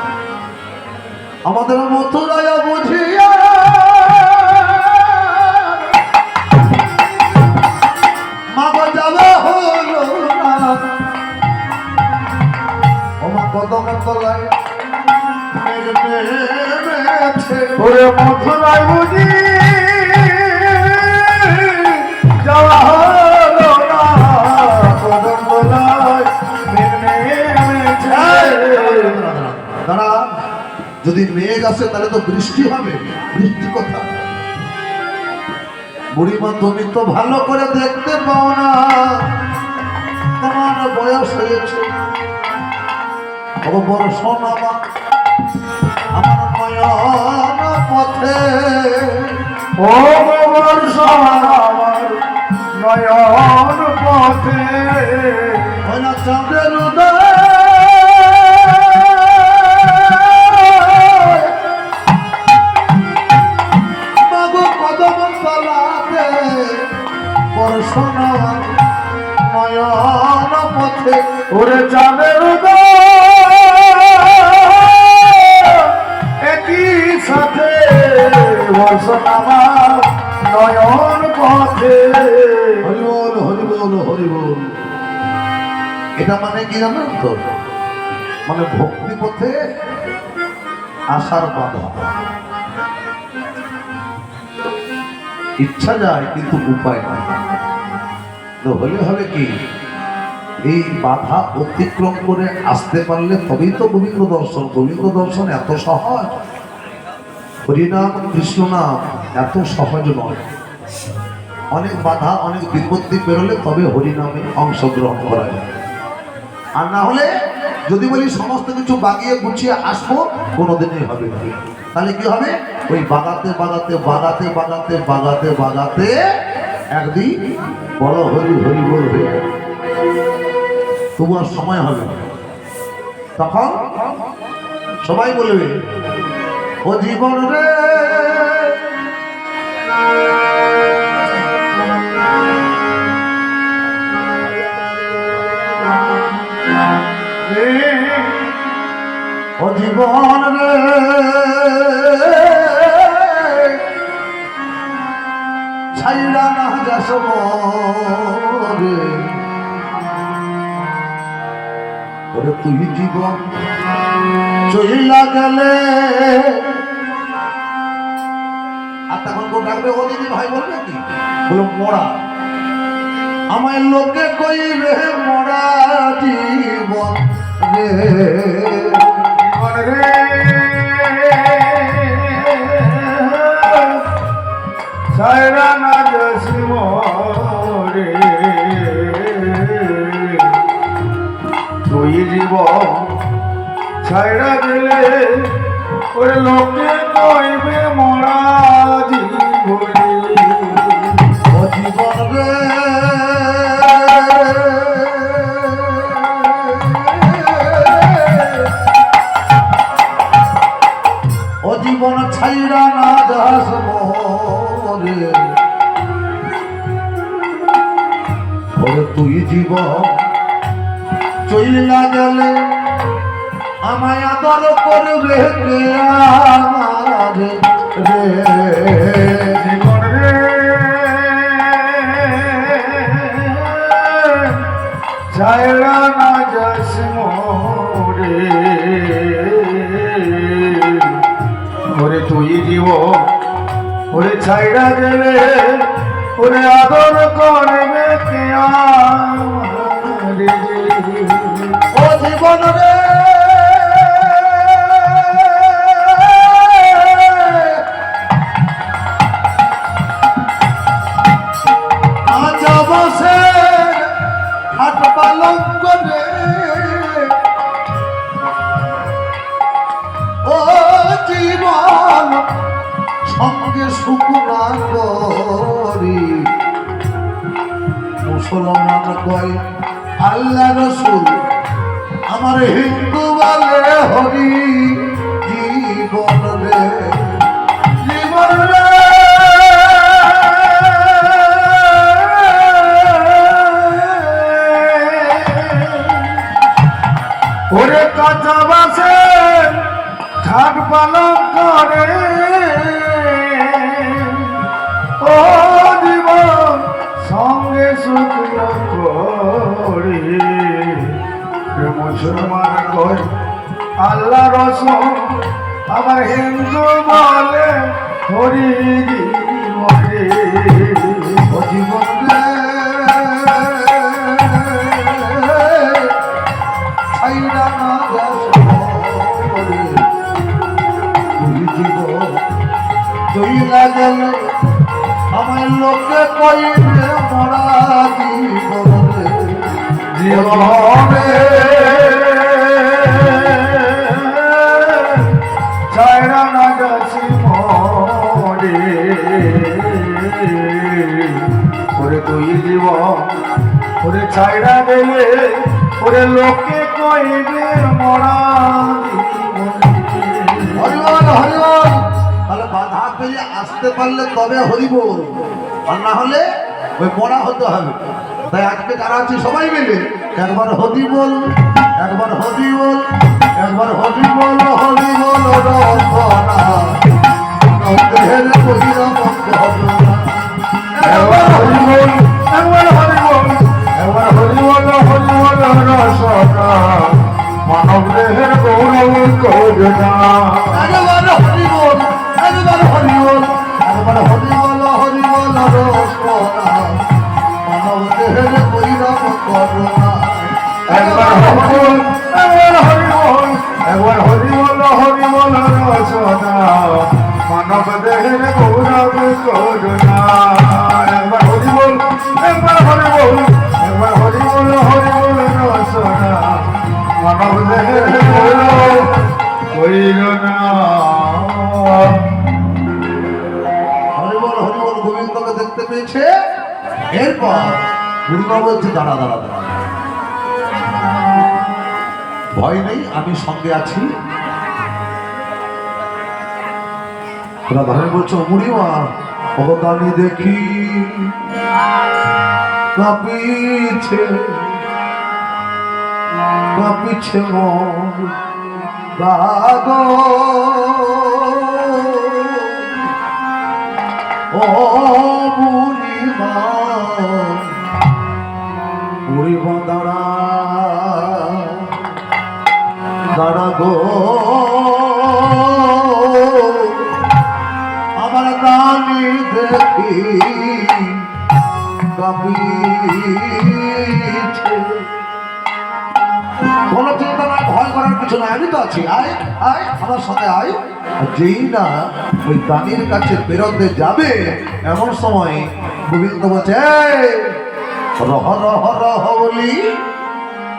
আমাদের মথুরায় বুঝিয়া মাগো যাবে হলো না, ওমা কদম তলায় মেঘ নেমেছে। ওরে মথুরায় বুঝি যাওয়া হলো না, কদম তলায় মেঘ নেমেছে। দাঁড়া, যদি মেঘ আসে তাহলে তো বৃষ্টি হবে, বৃষ্টি কথা। বুড়িমা, তুমি তো ভালো করে দেখতে পাও না, তোমার বয়স হয়েছে, বড় সোনামা আমার নয়ন পথে, ও বর্ষ আমার নয়ন পথে, ওই না চাঁদের উদয় মাগো কদম তলাতে, বড় সোনামা নয়ন পথে। ওরে চাঁদের উদয় একই সাথে বর্ষ আমার নয়ন পথে। হরি বল হরি বল হরি বল। এটা মানে কি জানেন তো, মানে ভক্তি পথে আসার বাধা। ইচ্ছা যায় কিন্তু উপায় নাই, তো হলে হবে কি, এই বাধা অতিক্রম করে আসতে পারলে তবেই তো গোবিন্দ দর্শন। গোবিন্দ দর্শন এত সহজ, হরিনাম কৃষ্ণ নাম এত সহজ নয়। অনেক বাধা, অনেক বিপত্তি পেরোলে তবে হরিনামে অংশগ্রহণ করা যায়। আর না হলে যদি বলি সমস্ত কিছু বাগিয়ে গুছিয়ে আসবো, কোনোদিনই হবে না। তাহলে কি হবে, ওই বাগাতে বাগাতে বাগাতে বাগাতে বাগাতে বাগাতে একদিন বড় হরি হরি বল হয়ে যাবে, তবু আর সময় হবে না। তখন সবাই বলবে, ও জীবন রে ও জীবন রে ছাইরা না যাস রে, ওরে তুই জীবন চইলা গেলে আর তখন কেউ ডাকবে ও দিদি ভাই বলবে কি বলো মরা আমায় লোকে কইবে মরা জীবন রে জীবন রে সায়রা না যাসি মরে তুই জীবন ছাইরা গেলে ওরে লোকে কইবে মরা জীবনে ও জীবন রে ও জীবন ছাইরা না যাস মরে ওরে তুই জীবন চইলা গেলে আমায় আদর করবে কে আমার রে জীবন রে ছাইরা না যাস মরে ওরে তুই জীবন ওরে ছাইরা গেলে ওরে আদর করবে কে আমারে ও জীবন রে আজা বসে হাট পালঙ্ক রে ও জীবন সঙ্গে সুখ না করি মুসলমান কয় আল্লাহ রসুল আমার হিন্দু বলে হরি জীবন রে জীবন রে ওরে কাঁচা বাসে ঠাক পালন করে ও জীবন সঙ্গে শুক্ল করে মুসলমান কয় আল্লাহ রসুল আমার হিন্দু বলে হরি জীবনে ও জীবন রে ছাইরা না যাস মরে তুই জীবন চইলা গেলে আমার লোকে কইবে মরা জীবন রে জীবনে ছাইরা না যাসি মরে ওরে তুই জীবন ওরে ছাইরা গেলে ওরে লোকে কইবে মরা হরিবল হরিবল তাহলে বাধা পেয়ে আসতে পারলে তবে হরিবল আর না হলে ওই মরা হতে হবে তাই আজকে যারা আছে সবাই মিলে একবার হরিবল একবার হরিবল একবার হরিবল হরিবল রতনা নন্দের কহিরা মন্দ হরিবল একবার হরিবল একবার হরিবল একবার হরিবল হরিবল রসনা মানব দেহের গৌরব করনা একবার হরিবল একবার হরিবল একবার হরিবল হরিবল রতনা মানব দেহের কহিরা করুণা একবার হরিবল একবার হরিবল একবার হরিবল হরিবল রসনা মানব দেহের গৌরব করুণা একবার হরিবল একবার হরিবল একবার হরিবল হরিবল রসনা মানব দেহের গৌরব করুণা হরিবল হরিবল গোবিন্দকে দেখতে পেয়েছে এরপর গুরুবাবু হচ্ছে দাঁড়া দাঁড়া দাঁড়া ভয় নেই আমি সঙ্গে আছি রাধারানী বলছো মুড়িমা অবদানি দেখি কাঁপিছে কাঁপিছে মন রাগ ও বুড়িমা বুড়িমা দাঁড়া দাঁড়া গো আমার দানি দেখি কাঁপিছে। কোনো চিন্তা নাই, ভয় করার কিছু নাই, আমি তো আছি। আয় আয় আমার সাথে আয়। আর যেই না ওই দানির কাছে বেরোতে যাবে এমন সময় গোবিন্দ বলছে, "এই, রহ রহ রহ বলি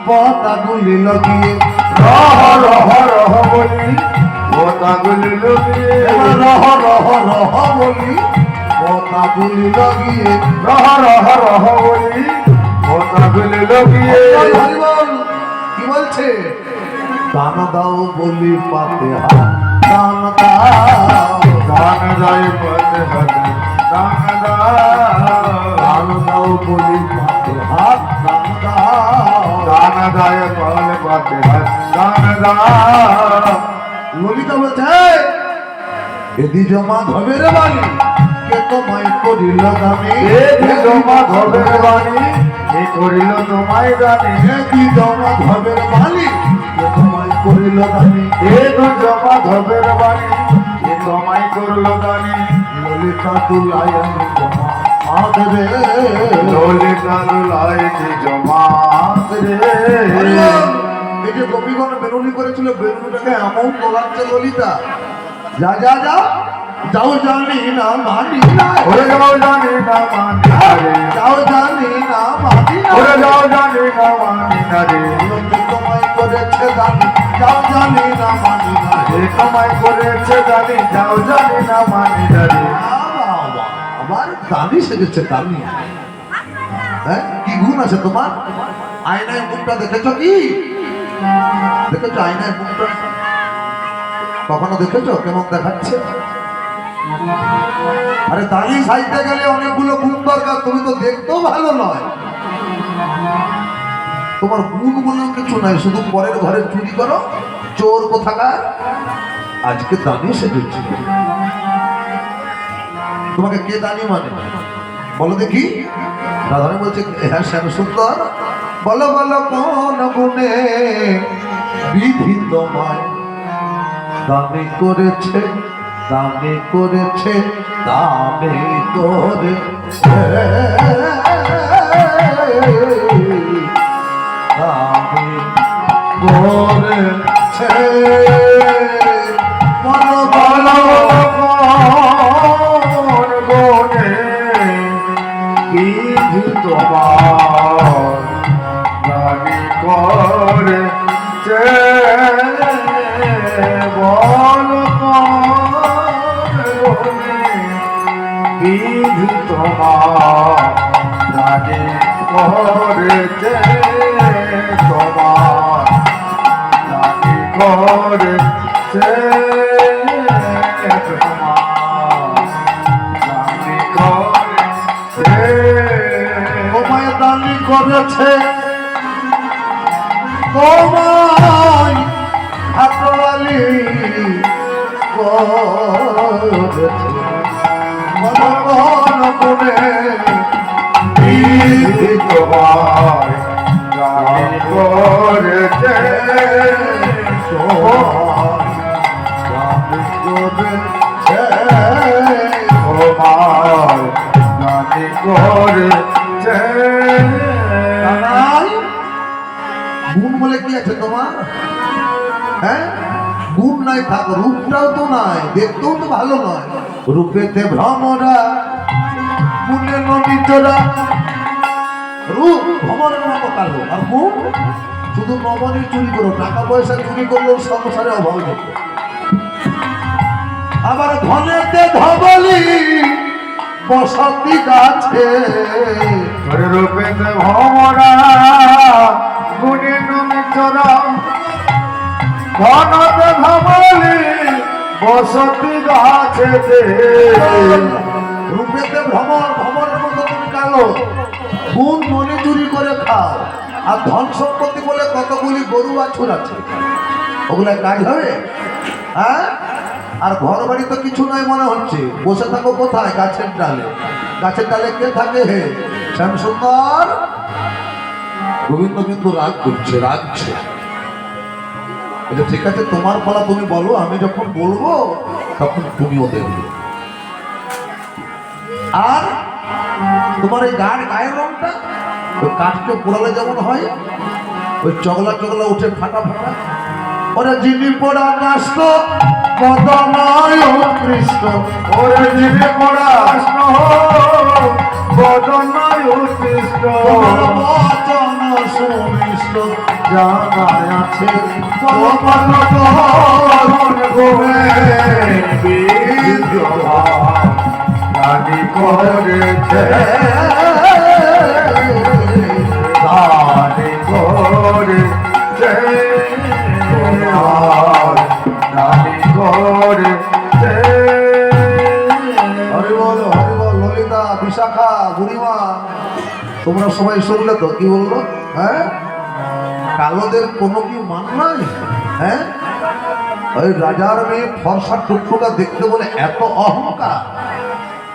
পতাগুলি লগিয়ে, রহ রহ রহ বলি পতাগুলি লগিয়ে, রহ রহ রহ বলি পতাগুলি লগিয়ে, রহ রহ রহ বলি পতাগুলি লগিয়ে। হরি বল। কি বলছে? দান দাও বলি পাতে হাত, দান দাও, দান যায় পথে পথে দান দান দাও বলি পাতে হাত, দান দাও। দান দায় পল পথে দান ললিতা বলছে, "এই, এদি জমা ধবের বাণী কে তোমায় করিল দামি, জমা ধবের বাণী এ করিল তোমায় জানি, এদি জমা ধবের বাণী কে তোমায় করিল দামি। এ তো জমা ধবের বাণী এ তোমায় করল দানি। ললিতা তুলাই আমি জমা আদরে, ললিতা দুলাইছি জমাত রে। এই যে গোপীগণ বেরুনি করেছিল, বেরুনিটাকে এমন তোলাচ্ছে ললিতা। যা যা যা, যাও জানি না মানি না, ওরে যাও জানি না মানি না রে, যাও জানি না মানি না, ওরে যাও জানি না মানি না রে, লোকে তোমায় করেছে দানি, যাও জানি না মানি না। এ তোমায় করেছে জানি যাও জানি না মানি না রে। আবার দানি সেজেছে দানি। হ্যাঁ, কি গুণ আছে তোমার? আয়নায় মুখটা দেখেছো কি? দেখেছো আয়নায় মুখটা? কখনো দেখেছো কেমন দেখাচ্ছে? আরে দাড়ি সাইতে গেলে অনেকগুলো গুণ দরকার, তুমি তো দেখতেও ভালো নয়। তোমার গুণ বলে কিছু নাই, শুধু পরের ঘরে চুরি করো, চোর কোথাকার। আজকে দানি সেজেছে। তোমাকে কে দানি মানে বলো দেখি? রাধারানী বলছে, হ্যাঁ শ্যাম সুন্দর, বলো বলো কোন গুণে বিধি তোমায় দামি করেছে, দামি করেছে, দামি করেছে, দামি করেছে। বলো বলো কোন গুণে বিধি তোমার দানি করেছে, বল কোন গুণে বিধি তোমার দানি করেছে, তোমার দানি করেছে, তোমায় দানি করেছে, তোমায় হাতওয়ালি করেছে। মন গুণে বিধি তোমার দানি করেছে, তোমায় দানি করেছে। তোমার দানি করেছে। কানাই, গুণ বলে কি আছে তোমার? হ্যাঁ, গুণ নাই থাক, রূপটাও তো নাই, দেখতেও তো ভালো নয়। রূপেতে ভ্রমরা, গুণে নমিতরা। রূপ ভ্রমরের মতো কালো, আর গুণ শুধু নবনী চুরি করো, টাকা পয়সা চুরি করলেও সংসারে অভাব যেত। আবার ধনেতে ধবলি বসতি গাছে, রূপেতে ভমরা গুণে নমিতরা, ঘনতে ধমলি বসতি গাছেতে। রূপেতে ভ্রমর, ভ্রমরের মতো তুমি কালো, গুণ মনে চুরি করে খাও, আর ধন সম্পত্তি বলে কতগুলি গরু বাছুর আছে, ওগুলা কাজ হবে? হ্যাঁ, আর ঘর বাড়ি তো কিছু নয় মনে হচ্ছে, বসে থাকো কোথায়? গাছের ডালে। গাছের ডালে কে থাকে? হে শ্যাম সুন্দর। গোবিন্দ কিন্তু রাগ করছে, রাগছে। এটা ঠিক আছে, তোমার ফলা তুমি বলো, আমি যখন বলবো তখন তুমিও দেখবে। আর তোমার এই গায়ের রংটা ওই কাঠকে পোড়ালে যেমন হয়, ওই চগলা চগলা উঠে ফাটা ফাটা। ওরা যিনি পোড়া কাষ্ট বদনায় কৃষ্ণ, ওরে জিভে পড়া কৃষ্ণ বদনায় উৎকৃষ্ট বচন সুমিষ্ট জানায় আছে গোপন গহন গোবিন্দ বিদ্যমান রানী করেছে রানী করেছে রানী করেছে। হরিবল হরিবল। ললিতা, বিশাখা, বুড়িমা, তোমরা সবাই শুনলে তো কি বললো? হ্যাঁ, কালোদের কোনো কি মান নাই? হ্যাঁ, ওই রাজার মেয়ে ফর্সা টুকটুকা দেখতে বলে এত অহংকার।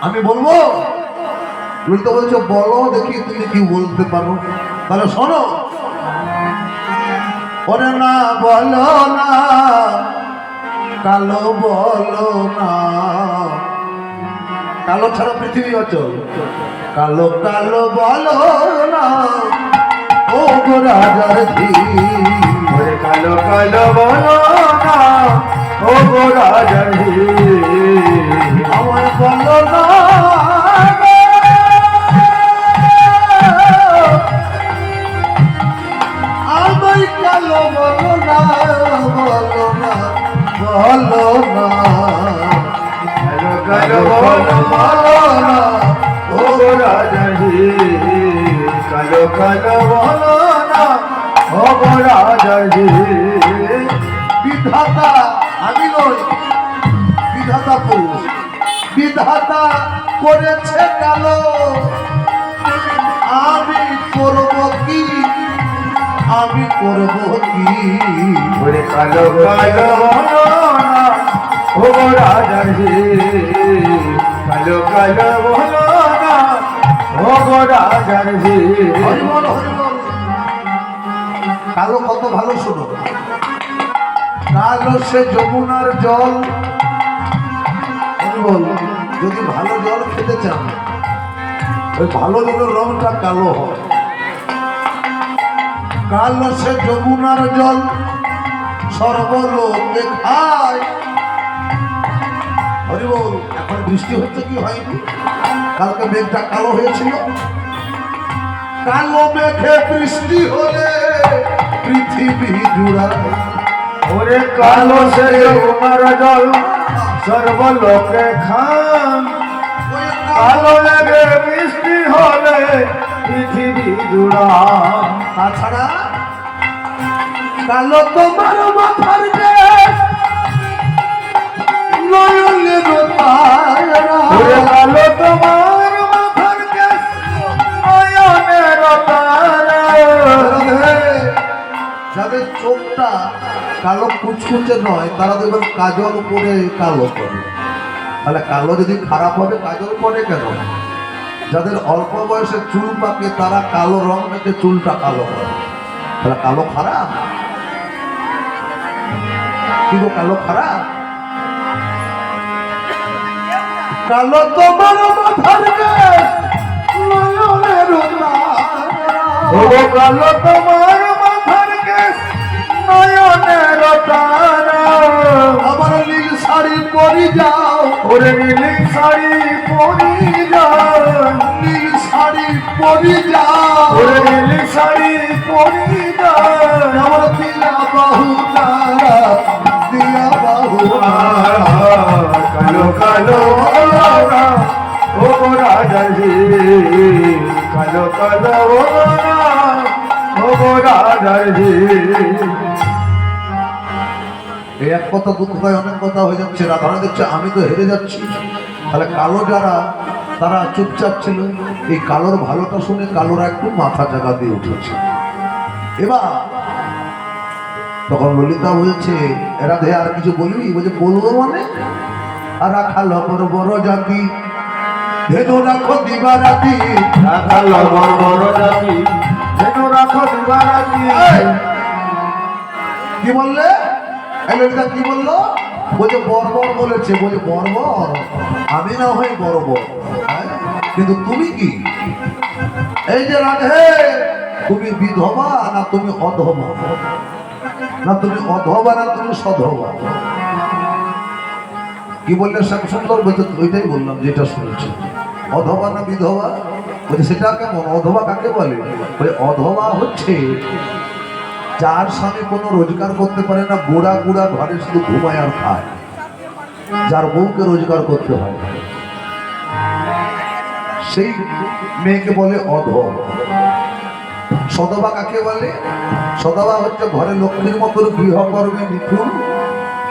আমি বলবো? ললিতা বলছো বলো দেখি তুমি কি বলতে পারো। তাহলে শোনো। ওরে না বলো না, কালো বলো না, কালো ছাড়া পৃথিবী অচল। কালো কালো বলো না, ও গো রাজার ধী। ওরে কালো কালো বলো না ও গো রাজার ধী। আমার বলো না, আমায় কালো বলো না, বলো না, বলো না, কালো কালো বলো না, ও গো রাজার ধী। কালো কালো বলো না ও গো রাজার ধী। বিধাতা আমি নই, বিধাতা পুরুষ। বিধাতা করেছে কালো, আমি করব কি, আমি করব কি? ওরে কালো কালো বলো না ও গো রাজার ধী। কালো কালো বলো না ও গো রাজার ধী। হরিবল হরিবল। কালো কত ভালো শোনো। কালো সে যমুনার জল। হরিবল। যদি ভালো জল খেতে চান, ওই ভালো জলের রংটা কালো হয়। কালো সে যমুনার জল, সর্বলোকে খায়। হরিবল। এখন বৃষ্টি হচ্ছে কি হয়নি? কালকে মেঘটা কালো হয়েছিল। কালো মেঘে বৃষ্টি হলে পৃথিবী জুড়ায়। ওরে কালো সে যমুনার জল সর্বলোকে খান। ওই কালো লাগে বৃষ্টি হলে পৃথিবী জুড়া। তাছাড়া কালো তোমার মাথার কেশ, নয়নের তারা। ওরে কালো তোমার মাথার কেশ নয়নের তারা। যাদের চোখটা কালো কুচকুচে নয়, তারা দেখবেন কাজল করে কালো করে। তাহলে কালো যদি খারাপ হবে, কাজল করে কেন? যাদের অল্প বয়সে চুল পাকে, তারা কালো রং মেখে চুলটা কালো করে। তাহলে কালো খারাপ? কি গো, কালো খারাপ? কালো তোমার মাথার কেশ, নয়নের তারা। ওরে কালো তোমার মাথার কেশ নয়নের তারা। আমার নীল শাড়ি পরি যাও, ওরে নীল শাড়ি পরি যাও। নীল শাড়ি পরি যাও। ওরে নীল শাড়ি পরি যাও। আমার দিয়া বাহু নারা, দিয়া বাহু নারা। কালো কালো ওরা ও রাজার ধী। কালো কালো ওরা ও রাজার ধী। এই এক কথা দু কথায় অনেক কথা হয়ে যাচ্ছে। রাধারা দেখছে আমি তো হেরে যাচ্ছি। তাহলে কালো যারা, তারা চুপচাপ ছিল। এই কালোর ভালোটা শুনে কালোরা একটু মাথা জায়গা দিয়ে উঠেছে। এবার তখন ললিতা বলছে, রাধে আর কিছু বলবি? বলছে বলবো মানে, আর রাখা লবর বড় জাতি, ধেনু রাখো দিবারাতি। রাখাল বড় বড় জাতি ধেনু রাখো দিবারাতি। কি বললে? এই ললিতা কি বললো? বলছে বর্বর বলেছে। বলছে বর্বর? আমি না হই বর্বর। হ্যাঁ? কিন্তু তুমি কি এই যে রাধে, তুমি বিধবা না তুমি অধবা, না তুমি অধবা না তুমি সধবা? কি বললে শ্যাম সুন্দর? বলছে ওইটাই বললাম যেটা শুনেছি। অধবা না বিধবা? বলছে সেটা কেমন? অধবা কাকে বলে? বলে অধবা হচ্ছে যার স্বামী কোনো রোজগার করতে পারে না, গোড়া গোড়া ঘরে শুধু ঘুমায় আর খায়, যার বউকে রোজগার করতে হয়, সেই মেয়েকে বলে অধবা। সধবা কাকে বলে? সধবা হচ্ছে ঘরে লক্ষ্মীর মতো গৃহকর্মে নিপুণ,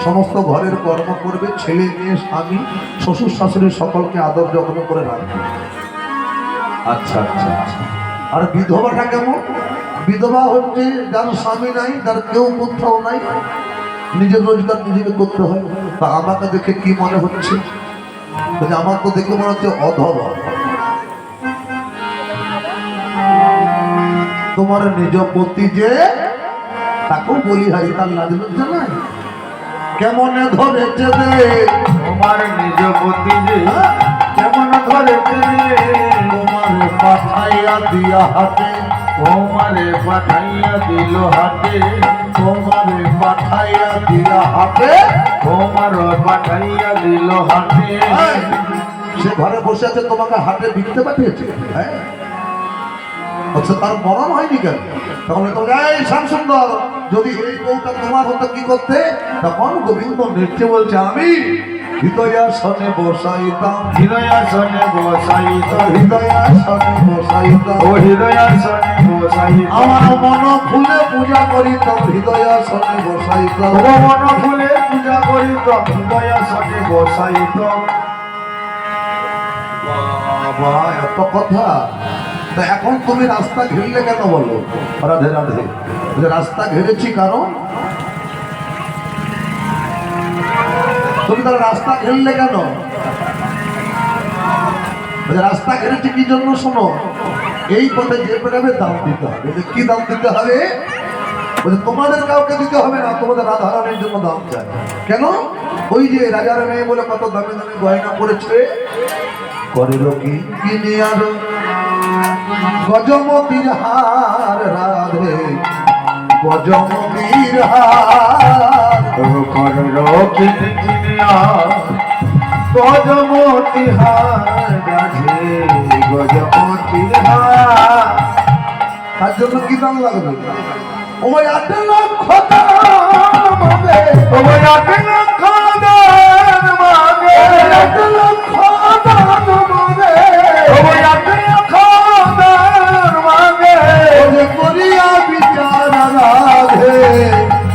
সমস্ত ঘরের কর্ম করবে, ছেলে মেয়ে স্বামী শ্বশুর শাশুড়ি সকলকে আদর যত্ন করে রাখবে। আচ্ছা আচ্ছা আচ্ছা। আর বিধবাটা কেমন? বিধবা হচ্ছে যার স্বামী নাই, যার কেউ কোথাও নাই, নিজের রোজগার নিজেকে করতে হয়। তা আমাকে দেখে কি মনে হচ্ছে? আমার তো দেখে মনে হচ্ছে অধবা। তোমার নিজ পতি যে তাকেও বলিহারি, তার লাজ লজ্জা নাই? কেমন ধরেছে দে তোমার নিজ পতি যে কেমন ধরেছে রে, তোমার পাঠাইয়া দিয়া হাতে, তোমারে পাঠাইয়া দিল হাতে, তোমার পাঠাইয়া দিয়া হাতে। তোমার পাঠাইয়া দিল হাতে। সে ঘরে বসে আছে, তোমাকে হাটে বিকতে পাঠিয়েছে। হ্যাঁ, আচ্ছা, তার মরণ হয়নি কেন? তখন তোমাকে এই শ্যামসুন্দর, যদি এই বউটা তোমার হতো কি করতে? তখন গোবিন্দ নৃত্য বলছে, আমি হৃদয়াসনে বসাইতাম, হৃদয়াসনে বসাইত, হৃদয়াসনে বসাইতাম, ও হৃদয়াসনে বসাইত, আমার মন ফুলে পূজা করিতাম, হৃদয়াসনে বসাইতাম, ও মন ফুলে পূজা করিত, হৃদয়াসনে বসাইত। বাবা, এত কথা! তা এখন তুমি রাস্তা ঘিরলে কেন বলো? রাধে রাধে। যে রাস্তা ঘিরেছি কারণ তুমি তাহলে রাস্তা ঘিরলে কেন? রাস্তা ঘিরেছি কি জন্য? শোনো, এই পথে যে বেরোবে দাম দিতে হবে। কি দাম দিতে হবে? তোমাদের কাউকে দিতে হবে না, তোমাদের রাধারণের জন্য দাম চাই। কেন? ওই যে রাজার মেয়ে বলে কত দামি দামি গয়না পড়েছে, করিল কি কিনে আরো গজমতির হার, রাধে গজমতির হার, গজমতি হার, রাধে গজমতি হার। তার জন্য কি দাম লাগবে? ওই 8 লক্ষ দাম হবে, ওই 8 লক্ষ দান মাগে, 8 লক্ষ দাম হবে, ওই 8 লক্ষ দান মাগে। ওরে করিয়া বিচার রাধে,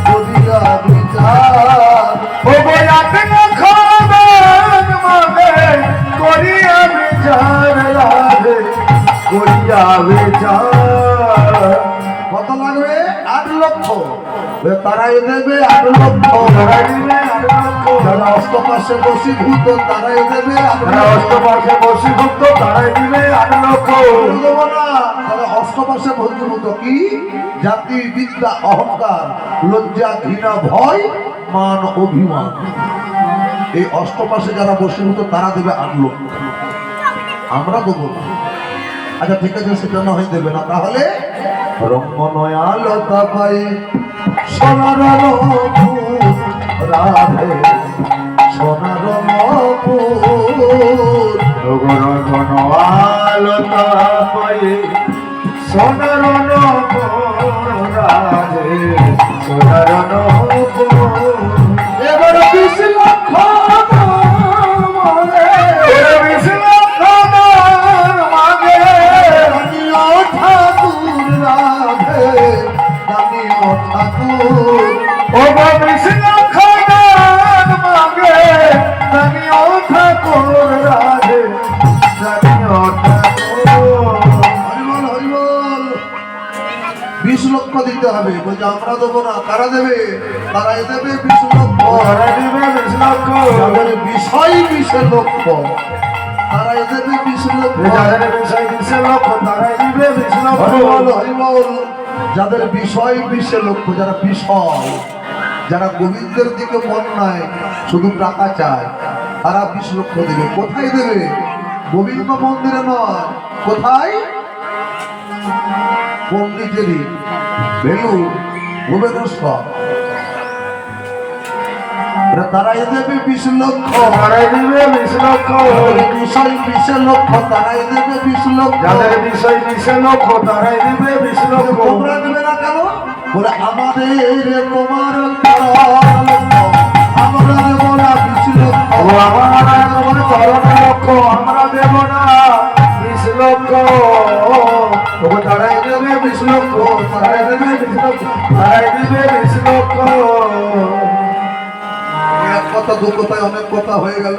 করিয়া বিচার, ওই 8 লক্ষ দান মাগে, করিয়া বিচার রাধে, করিয়া বিচার। কত লাগবে? 8 লক্ষ। তারাই দেবে 8 লক্ষ, তারা দিবে 8 লক্ষ, যারা অষ্টপাশে বসীভূত তারাই দেবে 8 যারা লক্ষ। অষ্টপাশে বসীভূত তারাই দিবে 8 লক্ষ। বলে দেবো না, তারা অষ্টপাশে বসীভূত কি? জাতি বিদ্যা অহংকার লজ্জা ঘৃণা ভয় মান অভিমান, এই অষ্টপাশে যারা বসীভূত তারা দেবে 8 লক্ষ। আমরা দেবো না। আচ্ছা ঠিক আছে, সেটা না হয় দেবে না, তাহলে রঙ্গনয়ালতা পাই সোনার নপুর, রাধে সোনার নপুর, রঘুরঘন আলতা পায়ে সোনার নপুর, রাধে সোনার নপুর। এবার 20 লক্ষ মাগে, 20 লক্ষ দান মাগে, জানিও ঠাকুর রাধে, জানিও ঠাকুর, ও 20 লক্ষ দান মাগে, জানিও ঠাকুর রাধে, জানিও ঠাকুর। হরিবল হরিবল। 20 লক্ষ দিতে হবে। বলছে আমরা দেবো না, কারা দেবে? তারাই দেবে 20 লক্ষ। তারা দিবে 20 লক্ষ, যাদের বিষয় 20 লক্ষ তারাই দেবে 20 লক্ষ। যাদের বিষয় 20 লক্ষ তারাই দিবে 20 লক্ষ। হরিবল হরিবল। যাদের বিষয় 20 লক্ষ, যারা বিষয়, যারা গোবিন্দের দিকে মন নাই, শুধু টাকা চায়, তারা 20 লক্ষ দেবে। কোথায় দেবে? গোবিন্দ মন্দিরে নয়, কোথায়? পন্ডিচেরি, বেলুর, ভুবনেশ্বর। তারাই দেবে 20 লক্ষ, তারাই দিবে 20 লক্ষ, বিষয় 20 লক্ষ, তারাই দেবে 20 লক্ষ। যাদের বিষয় 20 লক্ষ তারাই দিবে 20 লক্ষ। তোমরা দেবে না কেন? বলে আমাদের তোমার আমরা দেব না 20 লক্ষ। ও আমার তোমার 14 লক্ষ, আমরা দেব না 20 লক্ষ। ও তারাই দেবে 20 লক্ষ, তারাই দেবে 20 লক্ষ, তারাই দিবে 20 লক্ষ। এক কথা দু কথায় অনেক কথা হয়ে গেল।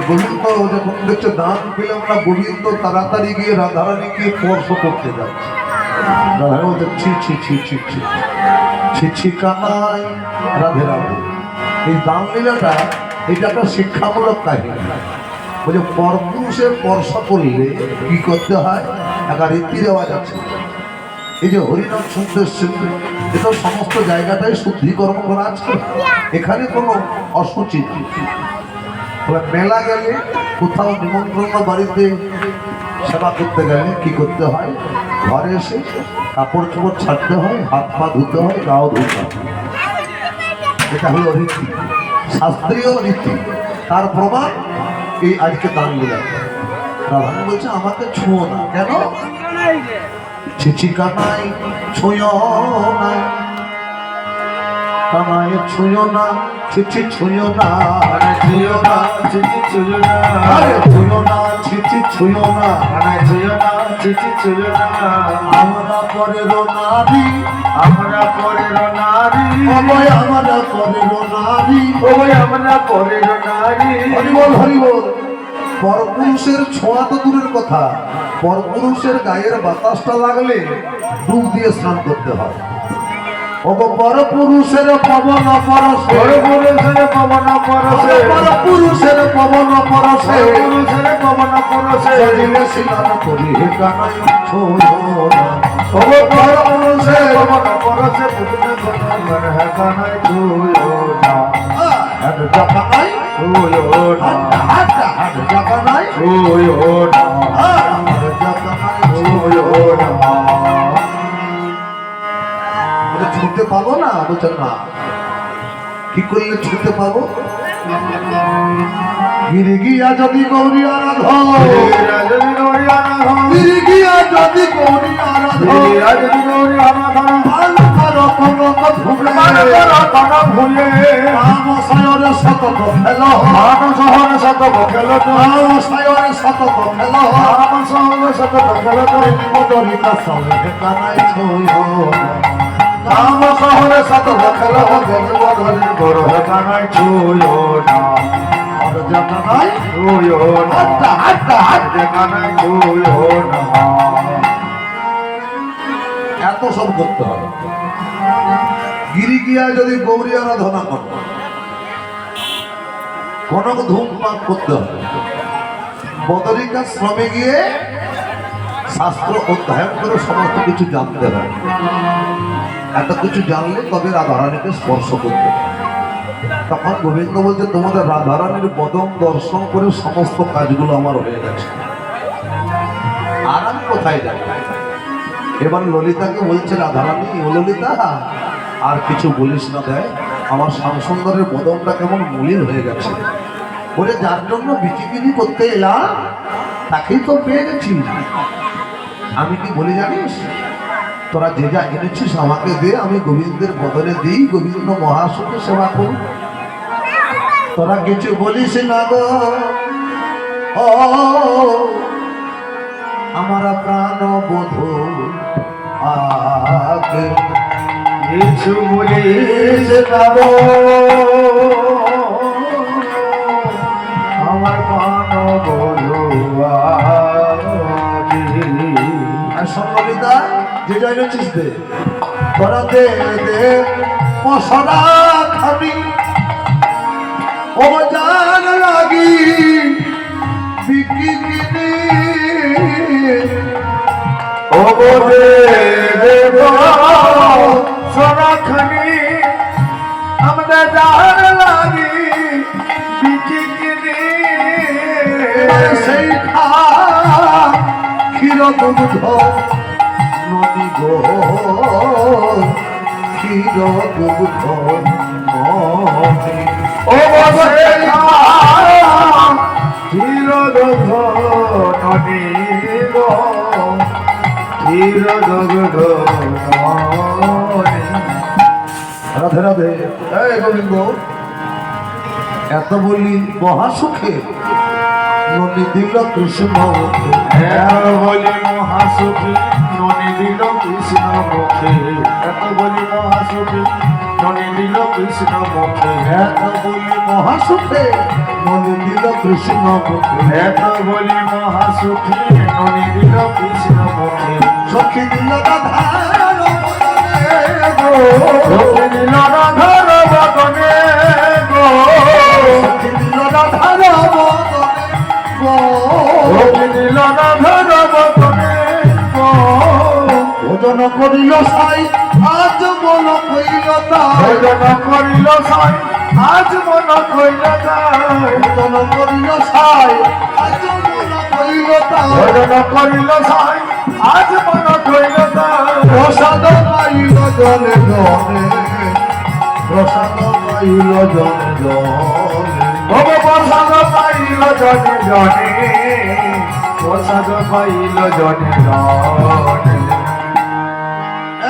গোবিন্দ যখন দেখছে দান পেলাম না, গোবিন্দ তাড়াতাড়ি গিয়ে রাধারানীকে স্পর্শ করতে যাচ্ছে। রাধারানী বলছে ছি ছি ছি ছি ছি ছি ছি কানাই, রাধে রাধে। এই দান লীলাটা এটা একটা শিক্ষামূলক কাহিনী। বলছে পরপুরুষের স্পর্শ করলে কি করতে হয়, একটা রীতি রেওয়াজ আছে। এই যে হরিনাম শুনতে শুনতে এটা সমস্ত জায়গাটাই শুদ্ধিকর্ম করা আছে, এখানে কোনো অসুচি নেই। মেলা গেলে কোথাও নিমন্ত্রণ বাড়িতে সেবা করতে গেলে কি করতে হয়, ঘরে এসে কাপড় চোপড় ছাড়তে হয়, হাত পা ধুতে হয়, গাও ধুতে হয়। এটা হলো রীতি, শাস্ত্রীয় রীতি। তার প্রমাণ এই আজকে দান লীলা। রাধারানী বলছে আমাকে ছুঁয়ো না। কেন? ছিছি কানাই ছুঁয়ো না, কানাই ছুঁয়ো না, ছিছি ছুঁয়ো না, ছুঁয়ো না, চিঠি ছুঁয়ো না, আরে ছুঁয়ো না, ছিছি ছুঁয়ো না, ছুঁয়ো না, চিঠি ছুঁয়ো না। আমরা পরের নারী, আমরা পরের নারী, অবয় আমরা পরের নারী। ওই আমরা পরের নারী। হরিবল হরিবল। পরপুরুষের ছোঁয়া তো দূরের কথা, পরপুরুষের গায়ের বাতাসটা লাগলে ডুব দিয়ে স্নান করতে হয়। ওগো পরপুরুষের পবন পরশে, পরপুরুষের পবন পরশে, পরপুরুষের পবন পরশে, পরপুরুষের পবন পরশে, সজিলে স্নান করি হে কানাই ছুঁয়ো না। ওগো পরপুরুষের পবন পরশে, পুতুলে পবন হে কানাই ছুঁয়ো না, হাত জাকানাই ছুঁয়ো না, হাত হাত জাকানাই ছুঁয়ো না, হাত জাকানাই ছুঁয়ো না। ছুঁতে পাবো না? বলছে না। কি করলে ছুঁতে পাবো? গিরি গিয়া যদি গৌরী আরাধন, যদি গৌরী আরাধন, গিরি গিয়া যদি গৌরী আরাধন, যদি গৌরী আরাধন, আলোকার কনক ধুলে, কনক ভুলে, রাম সায়রে শতক খেল, রাম শহরে শতক খেল, রাম সায়রে শতক খেল, রাম শহরে শতক খেল, মদরিকা সবে কানাই ছুঁয়ো না। রাম শহরে শতক খেল, গরিব বড় কানাই ছুঁয়ো না, আর জাকানাই ছুঁয়ো না, হাত হাত হাত। কানাই ছুঁয়ো না। এত সব করতে হবে। গিরি গিয়া যদি গৌরী আরাধনা করো, কনক ধূমপান করতে হবে, বদরিকা শ্রমে গিয়ে শাস্ত্র অধ্যয়ন করে সমস্ত কিছু জানতে হবে। এত কিছু জানলে তবে রাধারানীকে স্পর্শ করতে হবে। তখন গোবিন্দ বলছে তোমাদের রাধারানীর বদন দর্শন করে সমস্ত কাজগুলো আমার হয়ে গেছে, আর আমি কোথায় যাই? এবার ললিতাকে বলছে রাধারানী, ও ললিতা আর কিছু বলিস না, দেয় আমার শ্যামসুন্দরের বদনটা কেমন মলিন হয়ে গেছে। বলে যার জন্য বিচিকিরি করতে এলাম তাকেই তো পেয়ে গেছি। আমি কি বলি জানিস, তোরা যে যা এনেছিস আমাকে দে, আমি গোবিন্দের বদলে দিই, গোবিন্দ মহাসুখে সেবা করি। তোরা কিছু বলিস না গো ও আমার প্রাণ বধূ, আগে কিছু বলিস না গো আমার প্রাণ বধূয়া। আর সঙ্গীতা যে যাই রয়েছিস দে, তোরা দে দে মশলা খাবি ও জান লাগি বিকি কিনি ও গো দেব সোনাখানি আমাদের জান লাগি বিকি কিনি। সেই ক্ষীর দুগ্ধ নদী গো ক্ষীর দুগ্ধ নদী। ও বসে ক্ষীর দুগ্ধ নদী গো ক্ষীর দুগ্ধ নদী। রাধে রাধে। এই গোবিন্দ, এত বলি মহাসুখে নদী দিল কৃষ্ণ এত বলি মহাসুখী ননি দিল কৃষ্ণ মুখে এত বলি মহাসুখী ননি দিল কৃষ্ণ মুখে এত বলি মহাসুখে নদী দিল কৃষ্ণ মুখে এত বলি মহাসুখী ননি দিল কৃষ্ণ মুখে সখী দিল রাধার বদনে গো সখী দিল রাধার বদনে গো সখী দিল রাধার বদনে গো সখী দিল রাধার বদনে গো ভোজন করিল সাই আজ মন কইল তাই ভজন করিল সাই আজ মন কইল তাই ভোজন করিল সাই আজ মন কইল তাই ভজন করিল সাই আজ মন কইল তাই প্রসাদ পাইল জনে জনে প্রসাদ পাইল জনে জনে ওগো প্রসাদ পাইল জনে জনে প্রসাদ পাইল জনে জনে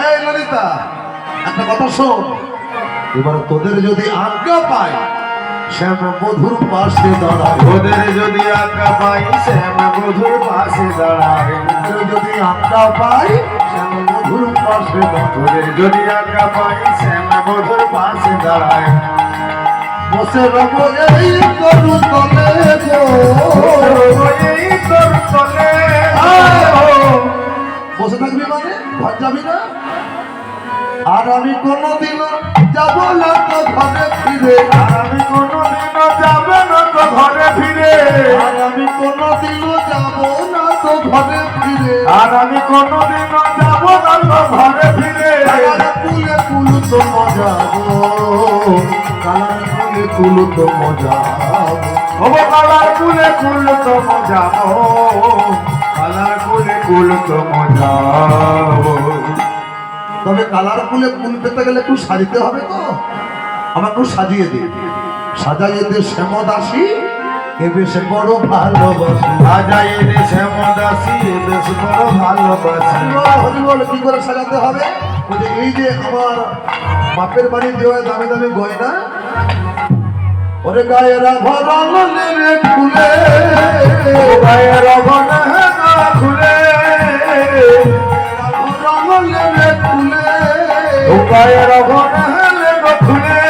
এই ললিতা, একটা কথা শোন, এবার তোদের যদি আজ্ঞা পাই শ্যাম বধুর পাশে দাঁড়ায় ওদের যদি আজ্ঞা পাই শ্যাম বধুর পাশে দাঁড়ায় তোদের যদি আজ্ঞা পাই শ্যাম বধুর পাশে দাঁড়ায় ওদের যদি আজ্ঞা পাই শ্যাম বধুর পাশে দাঁড়ায় বসে রব এই গরু তলে গো এই তোর তলে বসে থাকবি মানে ঘর যাবি না? আর আমি কোনোদিন যাব না তো ঘরে ফিরে আর আমি কোনোদিনও যাব না তো ঘরে ফিরে আর আমি কোনোদিনও যাব না তো ঘরে ফিরে আর আমি কোনোদিনও যাব না তো ঘরে ফিরে কালার কুলে কুলু তো মজাবো কালার কুলে কুলু তো মজাবো ওগো কালার কুলে কুল তো মজাবো কালার কুলে কুল তো মজাবো তবে কালার কুলে কুল পেতে গেলে একটু সাজিতে হবে তো, আমার একটু সাজিয়ে দে, সাজাইয়ে দে শ্যামদাসী এ বেশ বড় ভালোবাসি রাজাই রে শ্যামদাসী বেশ বড় ভালোবাসি হরি বল কি করে সাজাতে হবে? ওই যে এই যে আমার বাপের বাড়ি দেওয়া দামি দামি গয়না, ওরে গায়েরা ভরাল রে খুলে গায়ের অগনা খুলে ভরাল রে খুলে গায়ের অগনা খুলে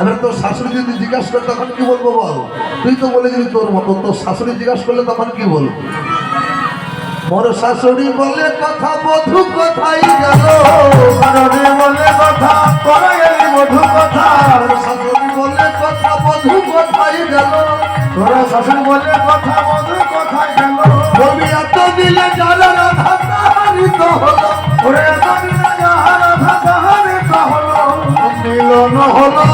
এবার তোর শাশুড়ি যদি জিজ্ঞাসা করে তখন কি বলবো বল? তুই তো বলে দিলি তোর মতো, তোর শাশুড়ি জিজ্ঞাসা করলে তখন কি বলবো? মোর শাশুড়ি বলে কথা বধু কোথায় গেল মরণে বলে কথা করে গেলি মধু কথা মোর শাশুড়ি বলে কথা বধু কোথায় গেল তোরা শাশুড়ি বলে কথা মধু কোথায় গেল বলবি এত দিলে যারা রাধা তাহারিত হলো ওরে এতদিন যাহার ভাতা হারিত হলো মিলন হলো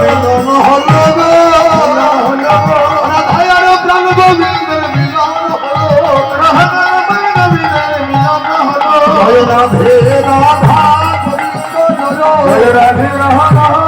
মিলন হলো রাধায়ার প্রাণ গোবিন্দের মিলন হলো জয় রাধে রাধা গোবিন্দ জয় রাধে রাধা